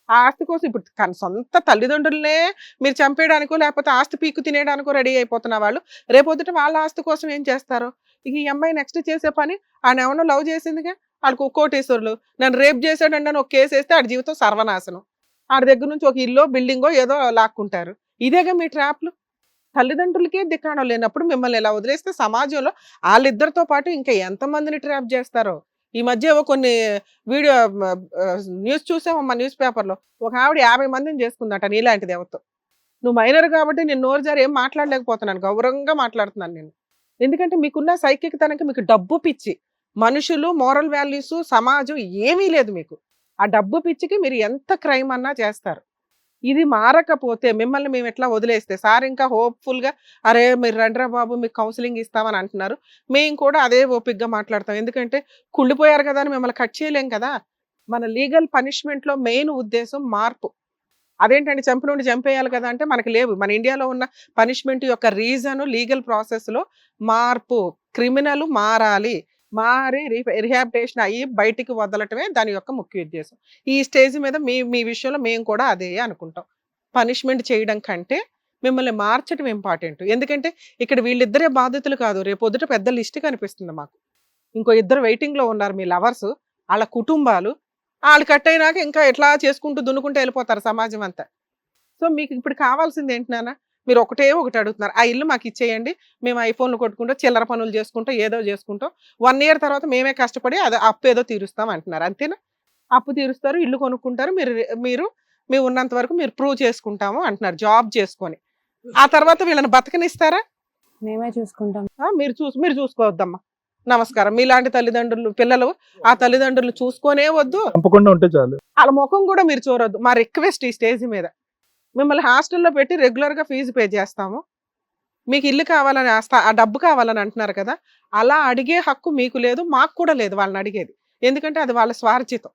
ఆ ఆస్తి కోసం ఇప్పుడు సొంత తల్లిదండ్రులనే మీరు చంపేయడానికో లేకపోతే ఆస్తి పీక్కు తినేయడానికో రెడీ అయిపోతున్న వాళ్ళు రేపొద్దుట వాళ్ళ ఆస్తి కోసం ఏం చేస్తారు? ఇక ఈ అమ్మాయి నెక్స్ట్ చేసే పని ఆయన ఎవరినో లవ్ చేసిందిగా, వాళ్ళకి కోటేశ్వరులు నన్ను రేప్ చేశాడండి అని ఒక కేసు వేస్తే ఆడి జీవితం సర్వనాశనం. ఆడి దగ్గర నుంచి ఒక ఇల్లో బిల్డింగో ఏదో లాక్కుంటారు. ఇదేగా మీ ట్రాప్లు. తల్లిదండ్రులకే దిక్కాణం లేనప్పుడు మిమ్మల్ని ఇలా వదిలేస్తే సమాజంలో వాళ్ళిద్దరితో పాటు ఇంకా ఎంతమందిని ట్రాప్ చేస్తారో. ఈ మధ్య కొన్ని వీడియో న్యూస్ చూసామమ్మా, న్యూస్ పేపర్లో ఒక ఆవిడ 50 మందిని చేసుకుందట నీలాంటిది ఎవరితో. నువ్వు మైనర్ కాబట్టి నేను నోరు జారి ఏం మాట్లాడలేకపోతున్నాను, గౌరవంగా మాట్లాడుతున్నాను నేను. ఎందుకంటే మీకున్న సైకిక్ తనకి మీకు డబ్బు పిచ్చి, మనుషులు, మోరల్ వాల్యూస్, సమాజం ఏమీ లేదు మీకు. ఆ డబ్బు పిచ్చికి మీరు ఎంత క్రైమ్ అన్నా చేస్తారు. ఇది మారకపోతే మిమ్మల్ని మేము ఎట్లా వదిలేస్తే సార్ ఇంకా హోప్ఫుల్ గా అరే మీరు రండిరా బాబు మీకు కౌన్సిలింగ్ ఇస్తామని అంటున్నారు, మేము కూడా అదే ఓపిక్గా మాట్లాడతాం. ఎందుకంటే కుళ్ళిపోయారు కదా అని మిమ్మల్ని కట్ చేయలేం కదా. మన లీగల్ పనిష్మెంట్ లో మెయిన్ ఉద్దేశం మార్పు. అదేంటంటే చంపినోడి చంపేయాలి కదా అంటే మనకి లేవు. మన ఇండియాలో ఉన్న పనిష్మెంట్ యొక్క రీజన్ లీగల్ ప్రాసెస్ లో మార్పు. క్రిమినల్ మారాలి, మారి రిహాబిటేషన్ అయ్యి బయటికి వదలటమే దాని యొక్క ముఖ్య ఉద్దేశం. ఈ స్టేజ్ మీద మీ విషయంలో మేము కూడా అదే అనుకుంటాం. పనిష్మెంట్ చేయడం కంటే మిమ్మల్ని మార్చడం ఇంపార్టెంట్. ఎందుకంటే ఇక్కడ వీళ్ళిద్దరే బాధితులు కాదు, రేపొద్దుట పెద్ద లిస్ట్ కనిపిస్తుంది మాకు. ఇంకో 2 వెయిటింగ్ లో ఉన్నారు, మీ లవర్స్, వాళ్ళ కుటుంబాలు. వాళ్ళు కట్ అయినాక ఇంకా ఎట్లా చేసుకుంటూ దున్నుకుంటూ వెళ్ళిపోతారు సమాజం అంతా. సో మీకు ఇప్పుడు కావాల్సింది ఏంటి నాన్న, మీరు ఒకటి అడుగుతున్నారు, ఆ ఇల్లు మాకు ఇచ్చేయండి, మేము ఐఫోన్లు కొట్టుకుంటూ చిల్లర పనులు చేసుకుంటాం, ఏదో చేసుకుంటాం, 1 year తర్వాత మేమే కష్టపడి అది అప్పు ఏదో తీరుస్తాం అంటున్నారు. అంతేనా? అప్పు తీరుస్తారు, ఇల్లు కొనుక్కుంటారు, మీరు ఉన్నంత వరకు మీరు ప్రూవ్ చేసుకుంటాము అంటున్నారు జాబ్ చేసుకొని. ఆ తర్వాత వీళ్ళని బతకనిస్తారా? మేమే చూసుకుంటాం. మీరు చూసుకోవద్దమ్మా. నమస్కారం. మీలాంటి తల్లిదండ్రులు పిల్లలు ఆ తల్లిదండ్రులు చూసుకోనే వద్దు, తప్పకుండా ఉంటే చాలు. వాళ్ళ ముఖం కూడా మీరు చూడొద్దు. మా రిక్వెస్ట్ ఈ స్టేజ్ మీద, మిమ్మల్ని హాస్టల్లో పెట్టి రెగ్యులర్గా ఫీజు పే చేస్తాము, మీకు ఇల్లు కావాలని ఆ డబ్బు కావాలని అంటున్నారు కదా, అలా అడిగే హక్కు మీకు లేదు, మాకు కూడా లేదు వాళ్ళని అడిగేది. ఎందుకంటే అది వాళ్ళ స్వార్జితం.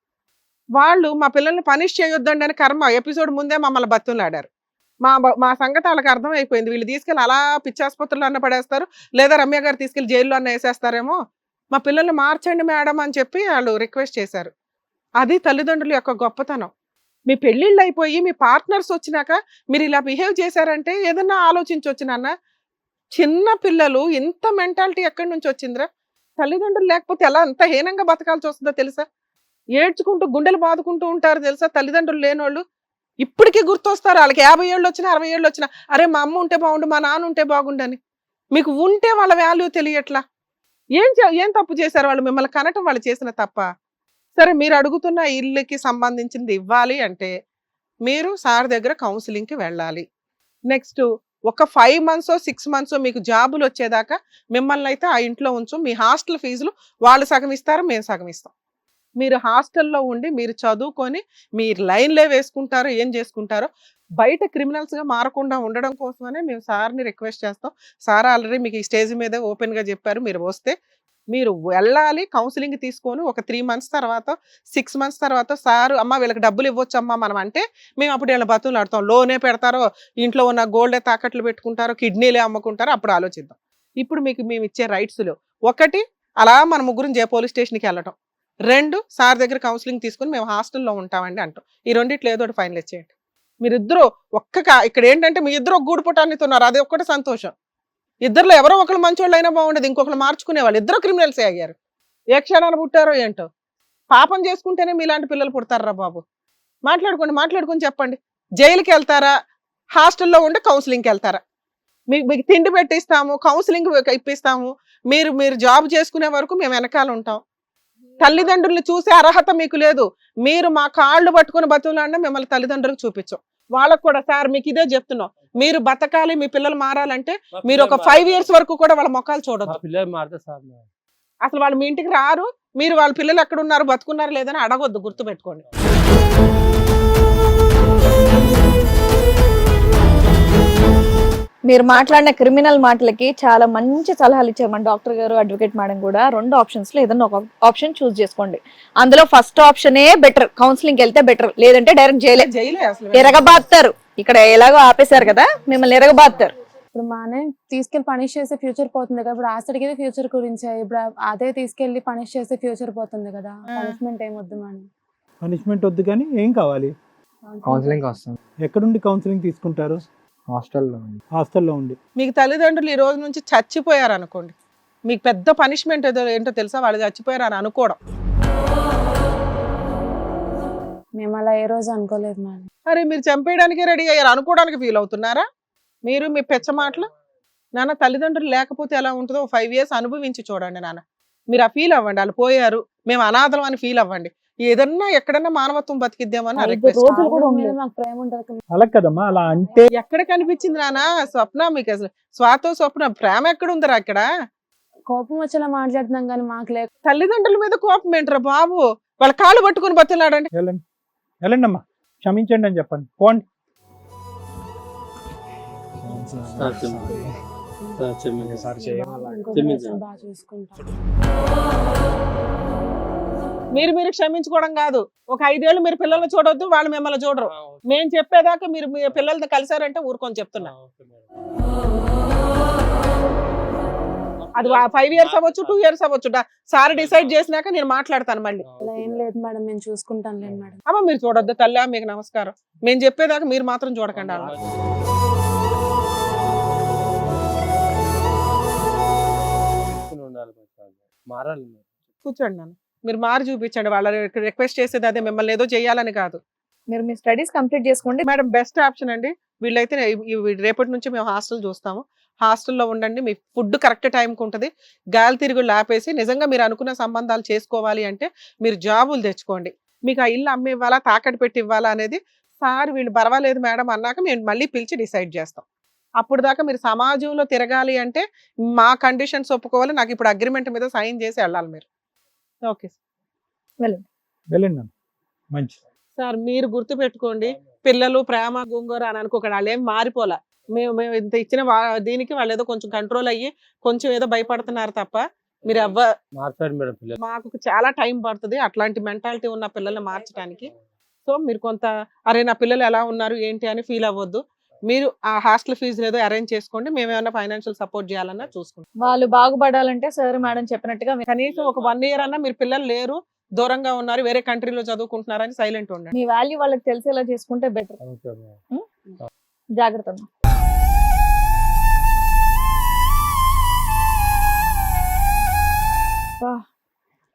వాళ్ళు మా పిల్లల్ని పనిష్ చేయొద్దండి అని కర్మ ఎపిసోడ్ ముందే మమ్మల్ని బతులాడారు. మా సంగతి వాళ్ళకి అర్థమైపోయింది. వీళ్ళు తీసుకెళ్ళి అలా పిచ్చాసుపత్రులు అన్న పడేస్తారు, లేదా రమ్య గారు తీసుకెళ్ళి జైల్లో అన్న వేసేస్తారేమో, మా పిల్లల్ని మార్చండి మేడం అని చెప్పి వాళ్ళు రిక్వెస్ట్ చేశారు. అది తల్లిదండ్రుల యొక్క గొప్పతనం. మీ పెళ్ళిళ్ళు అయిపోయి మీ పార్ట్నర్స్ వచ్చినాక మీరు ఇలా బిహేవ్ చేశారంటే ఏదన్నా ఆలోచించవచ్చు నాన్న. చిన్న పిల్లలు ఇంత మెంటాలిటీ ఎక్కడి నుంచి వచ్చిందిరా? తల్లిదండ్రులు లేకపోతే ఎలా అంత హీనంగా బతకాల్సి వస్తుందో తెలుసా? ఏడ్చుకుంటూ గుండెలు బాదుకుంటూ ఉంటారు తెలుసా తల్లిదండ్రులు లేనోళ్ళు. ఇప్పటికీ గుర్తొస్తారు, వాళ్ళకి 50 ఏళ్ళు వచ్చినా 60 ఏళ్ళు వచ్చినా, అరే మా అమ్మ ఉంటే బాగుండు, మా నాన్న ఉంటే బాగుండని. మీకు ఉంటే వాళ్ళ వాల్యూ తెలియట్లా. ఏం తప్పు చేశారు వాళ్ళు? మిమ్మల్ని కనటం వాళ్ళు చేసిన తప్ప. సరే మీరు అడుగుతున్న ఇల్లుకి సంబంధించింది ఇవ్వాలి అంటే మీరు సార్ దగ్గర కౌన్సిలింగ్కి వెళ్ళాలి. నెక్స్ట్ ఒక 5 months 6 months మీకు జాబులు వచ్చేదాకా మిమ్మల్ని అయితే ఆ ఇంట్లో ఉంచు. మీ హాస్టల్ ఫీజులు వాళ్ళు సగం ఇస్తారు, మేము సగం ఇస్తాం. మీరు హాస్టల్లో ఉండి మీరు చదువుకొని మీరు లైన్లే వేసుకుంటారో ఏం చేసుకుంటారో, బయట క్రిమినల్స్గా మారకుండా ఉండడం కోసమనే మేము సార్ని రిక్వెస్ట్ చేస్తాం. సార్ ఆల్రెడీ మీకు ఈ స్టేజ్ మీద ఓపెన్గా చెప్పారు, మీరు వస్తే మీరు వెళ్ళాలి కౌన్సిలింగ్ తీసుకొని. ఒక 3 months తర్వాత 6 months తర్వాత సార్ అమ్మ వీళ్ళకి డబ్బులు ఇవ్వచ్చు అమ్మా మనం అంటే, మేము అప్పుడు వీళ్ళ బతులు ఆడతాం. లోనే పెడతారో, ఇంట్లో ఉన్న గోల్డే తాకట్లు పెట్టుకుంటారో, కిడ్నీలే అమ్ముకుంటారో, అప్పుడు ఆలోచిద్దాం. ఇప్పుడు మీకు మేము ఇచ్చే రైట్స్లో 1 అలా మన ముగ్గురం పోలీస్ స్టేషన్కి వెళ్ళటం, 2 సార్ దగ్గర కౌన్సిలింగ్ తీసుకుని మేము హాస్టల్లో ఉంటామండి అంటాం. ఈ రెండిట్లో ఏదో ఒకటి ఫైనలైజ్ చేయండి. మీరిద్దరూ ఇక్కడ ఏంటంటే మీ ఇద్దరు ఒక గూడు పుటానికి ఉన్నారు, అది ఒక్కటి సంతోషం. ఇద్దరులో ఎవరో ఒకరు మంచోళ్ళు అయినా బాగుండేది, ఇంకొకరు మార్చుకునే వాళ్ళు. ఇద్దరు క్రిమినల్సే అయ్యారు. ఏ క్షణాన్ని పుట్టారో ఏంటో. పాపం చేసుకుంటేనే మీలాంటి పిల్లలు పుడతారా బాబు? మాట్లాడుకొని చెప్పండి. జైలుకి వెళ్తారా, హాస్టల్లో ఉండి కౌన్సిలింగ్కి వెళ్తారా? మీకు తిండి పెట్టిస్తాము, కౌన్సిలింగ్ ఇప్పిస్తాము, మీరు జాబ్ చేసుకునే వరకు మేము వెనకాల ఉంటాం. తల్లిదండ్రులు చూసే అర్హత మీకు లేదు. మీరు మా కాళ్ళు పట్టుకుని బతుకులాడినా మిమ్మల్ని తల్లిదండ్రులకు చూపించాం. వాళ్ళకు కూడా సార్ మీకు ఇదే చెప్తున్నాం, మీరు బతకాలి, మీ పిల్లలు మారాలంటే మీరు ఒక 5 years వరకు కూడా వాళ్ళ మొక్కలు చూడొద్దు. అసలు వాళ్ళు మీ ఇంటికి రారు, మీరు వాళ్ళ పిల్లలు ఎక్కడ ఉన్నారు, బతుకున్నారు లేదని అడగొద్దు, గుర్తుపెట్టుకోండి. మీరు మాట్లాడిన క్రిమినల్ మాటలకి చాలా మంచి సలహాలు ఇచ్చారు మన డాక్టర్ గారు, అడ్వకేట్ మేడం కూడా. 2 options లో ఏదన్నా ఒక ఆప్షన్ చూస్ చేసుకోండి. అందులో ఫస్ట్ ఆప్షనే బెటర్, కౌన్సిలింగ్ వెళ్తే బెటర్. లేదంటే డైరెక్ట్ జైలే అసలు ఎరగబాతారు. ఇక్కడ ఎలాగో ఆపేశారు కదా, మిమ్మల్ని ఎరగబాతారు. ఇప్పుడు మానే తీసుకెళ్లి పనిష్ చేస్తే ఫ్యూచర్ పోతుంది కదా. ఇప్పుడు ఆస్టడికి ఫ్యూచర్ గురించి, ఇప్పుడు అదే తీసుకెళ్లి పనిష్ చేస్తే ఫ్యూచర్ పోతుంది కదా. పనిష్మెంట్ ఏమొద్దు మనం. పనిష్మెంట్ వద్దు కానీ ఏం కావాలి? కౌన్సిలింగ్ వస్తుంది. ఎక్కడుండి కౌన్సిలింగ్ తీసుకుంటారు? హాస్టల్లో ఉండి. మీకు తల్లిదండ్రులు ఈ రోజు నుంచి చచ్చిపోయారు అనుకోండి, మీకు పెద్ద పనిష్మెంట్ ఏంటో తెలుసా? వాళ్ళు చచ్చిపోయారు అని అనుకోవడం. మేము అలా ఏ రోజు అనుకోలేదు మేడం. అరే మీరు చంపేయడానికి రెడీ అయ్యారు, అనుకోవడానికి ఫీల్ అవుతున్నారా మీరు? మీ పెచ్చ మాటలు. నాన్న తల్లిదండ్రులు లేకపోతే ఎలా ఉంటుందో 5 years అనుభవించి చూడండి నాన్న. మీరు ఆ ఫీల్ అవ్వండి, వాళ్ళు పోయారు మేము అనాథలం అని ఫీల్ అవ్వండి. ఏదన్నా ఎక్కడన్నా మానవత్వం బతికిద్దామని అలా కదమ్మా, అలా అంటే ఎక్కడ కనిపించింది నాన్న స్వప్న మీకు? అసలు స్వప్న ప్రేమ ఎక్కడ ఉందరా? అక్కడ కోపం వచ్చేలా మాట్లాడుతున్నాం కానీ మాకు లేక. తల్లిదండ్రుల మీద కోపం ఏంటరా బాబు? వాళ్ళ కాళ్ళు పట్టుకుని బతులాడండి. వెళ్ళండి అమ్మా, క్షమించండి అని చెప్పండి, పోండి. సార్ క్షమించండి. సార్ క్షమించండి. ఇంకొకసారి బాగా చూసుకుంటాం. మీరు క్షమించుకోవడం కాదు, ఒక 5 ఏళ్ళు మీరు పిల్లల్ని చూడొద్దు, వాళ్ళు మిమ్మల్ని చూడరు. మేము చెప్పేదాకా మీరు మీ పిల్లలతో కలిసారంటే ఊరుకొని చెప్తున్నా. అది 5 ఇయర్స్ అవ్వచ్చు, 2 ఇయర్స్ అవ్వచ్చు. సార్ డిసైడ్ చేసినాక నేను మాట్లాడతాను మళ్ళీ. అలా ఏం లేదు మేడం, నేను చూసుకుంటానులేండి మేడం. అమ్మ మీరు చూడొద్దు తల్లి, మీకు నమస్కారం. మేము చెప్పేదాకా మీరు మాత్రం చూడకండి. అలా మారాలి. కూర్చోండి నాన్న, మీరు మారి చూపించండి. వాళ్ళ రిక్వెస్ట్ చేసేది అదే, మిమ్మల్ని ఏదో చేయాలని కాదు. మీరు మీ స్టడీస్ కంప్లీట్ చేసుకోండి. మేడం బెస్ట్ ఆప్షన్ అండి. వీళ్ళైతే రేపటి నుంచి మేము హాస్టల్ చూస్తాము. హాస్టల్లో ఉండండి, మీ ఫుడ్ కరెక్ట్ టైంకి ఉంటుంది. గాలి తిరుగుళ్ళు ఆపేసి నిజంగా మీరు అనుకున్న సంబంధాలు చేసుకోవాలి అంటే మీరు జాబులు తెచ్చుకోండి. మీకు ఆ ఇల్లు అమ్మి ఇవ్వాలా, తాకట్టు పెట్టి ఇవ్వాలా అనేది సార్ వీళ్ళు పర్వాలేదు మేడం అన్నాక మేము మళ్ళీ పిలిచి డిసైడ్ చేస్తాం. అప్పుడు దాకా మీరు సమాజంలో తిరగాలి అంటే మా కండిషన్స్ ఒప్పుకోవాలి. నాకు ఇప్పుడు అగ్రిమెంట్ మీద సైన్ చేసి వెళ్ళాలి మీరు. ఓకే వెళ్ళండి మంచి. సార్ మీరు గుర్తు పెట్టుకోండి, పిల్లలు ప్రేమ గోంగూర అని అనుకోకండి. వాళ్ళు ఏం మారిపోలా. మేము ఇంత ఇచ్చిన దీనికి వాళ్ళు ఏదో కొంచెం కంట్రోల్ అయ్యి కొంచెం ఏదో భయపడుతున్నారు తప్ప మీరు మార్చాడు మేడం పిల్లలు. మాకు చాలా టైం పడుతుంది అట్లాంటి మెంటాలిటీ ఉన్న పిల్లల్ని మార్చడానికి. సో మీరు కొంత అరే నా పిల్లలు ఎలా ఉన్నారు ఏంటి అని ఫీల్ అవ్వద్దు. మీరు ఆ హాస్టల్ ఫీజు ఏదో అరేంజ్ చేసుకోండి, మేము ఏమైనా ఫైనాన్షియల్ సపోర్ట్ చేయాలన్నా చూసుకుంటాం. వాళ్ళు బాగుపడాలంటే సార్ మేడం చెప్పినట్టుగా కనీసం ఒక 1 ఇయర్ అన్నా మీరు పిల్లలు లేరు, దూరంగా ఉన్నారు, వేరే కంట్రీలో చదువుకుంటున్నారని సైలెంట్ ఉండండి. మీ వాల్యూ వాళ్ళకి తెలిసేలా చేసుకుంటే బెటర్. Okay madam. జాగ్రత్త.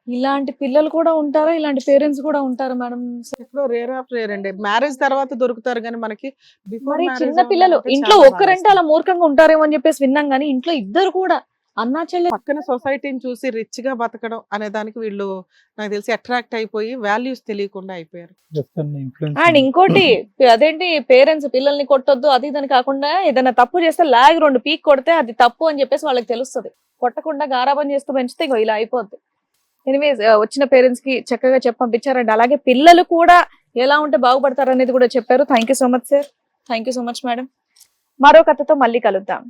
ఇలాంటి పిల్లలు కూడా ఉంటారా, ఇలాంటి పేరెంట్స్ కూడా ఉంటారా మేడం? ఎప్పుడో రేర్ ఆఫ్ రేర్ అండి. మ్యారేజ్ తర్వాత దొరుకుతారు కానీ మనకి మరి చిన్న పిల్లలు ఇంట్లో ఒక్కరంటే అలా మూర్ఖంగా ఉంటారేమో అని చెప్పేసి విన్నాం, కానీ ఇంట్లో ఇద్దరు కూడా అన్నా చెల్లె పక్కన సొసైటీని చూసి రిచ్ గా బతకడం అనే దానికి వీళ్ళు నాకు తెలిసి అట్రాక్ట్ అయిపోయి వాల్యూస్ తెలియకుండా అయిపోయారు. అండ్ ఇంకోటి అదేంటి పేరెంట్స్ పిల్లల్ని కొట్టొద్దు అది ఇదని కాకుండా ఏదైనా తప్పు చేస్తే లాగ్ 2 పీక్ కొడితే అది తప్పు అని చెప్పేసి వాళ్ళకి తెలుస్తుంది. కొట్టకుండా గారాబం చేస్తూ పెంచితే ఇగో ఇలా అయిపోద్ది. ఎనీవేస్ వచ్చిన పేరెంట్స్ కి చక్కగా పంపించారండి. అలాగే పిల్లలు కూడా ఎలా ఉంటే బాగుపడతారు అనేది కూడా చెప్పారు. Thank you so much sir. Thank you so much madam. మరో కథతో మళ్ళీ కలుద్దాం.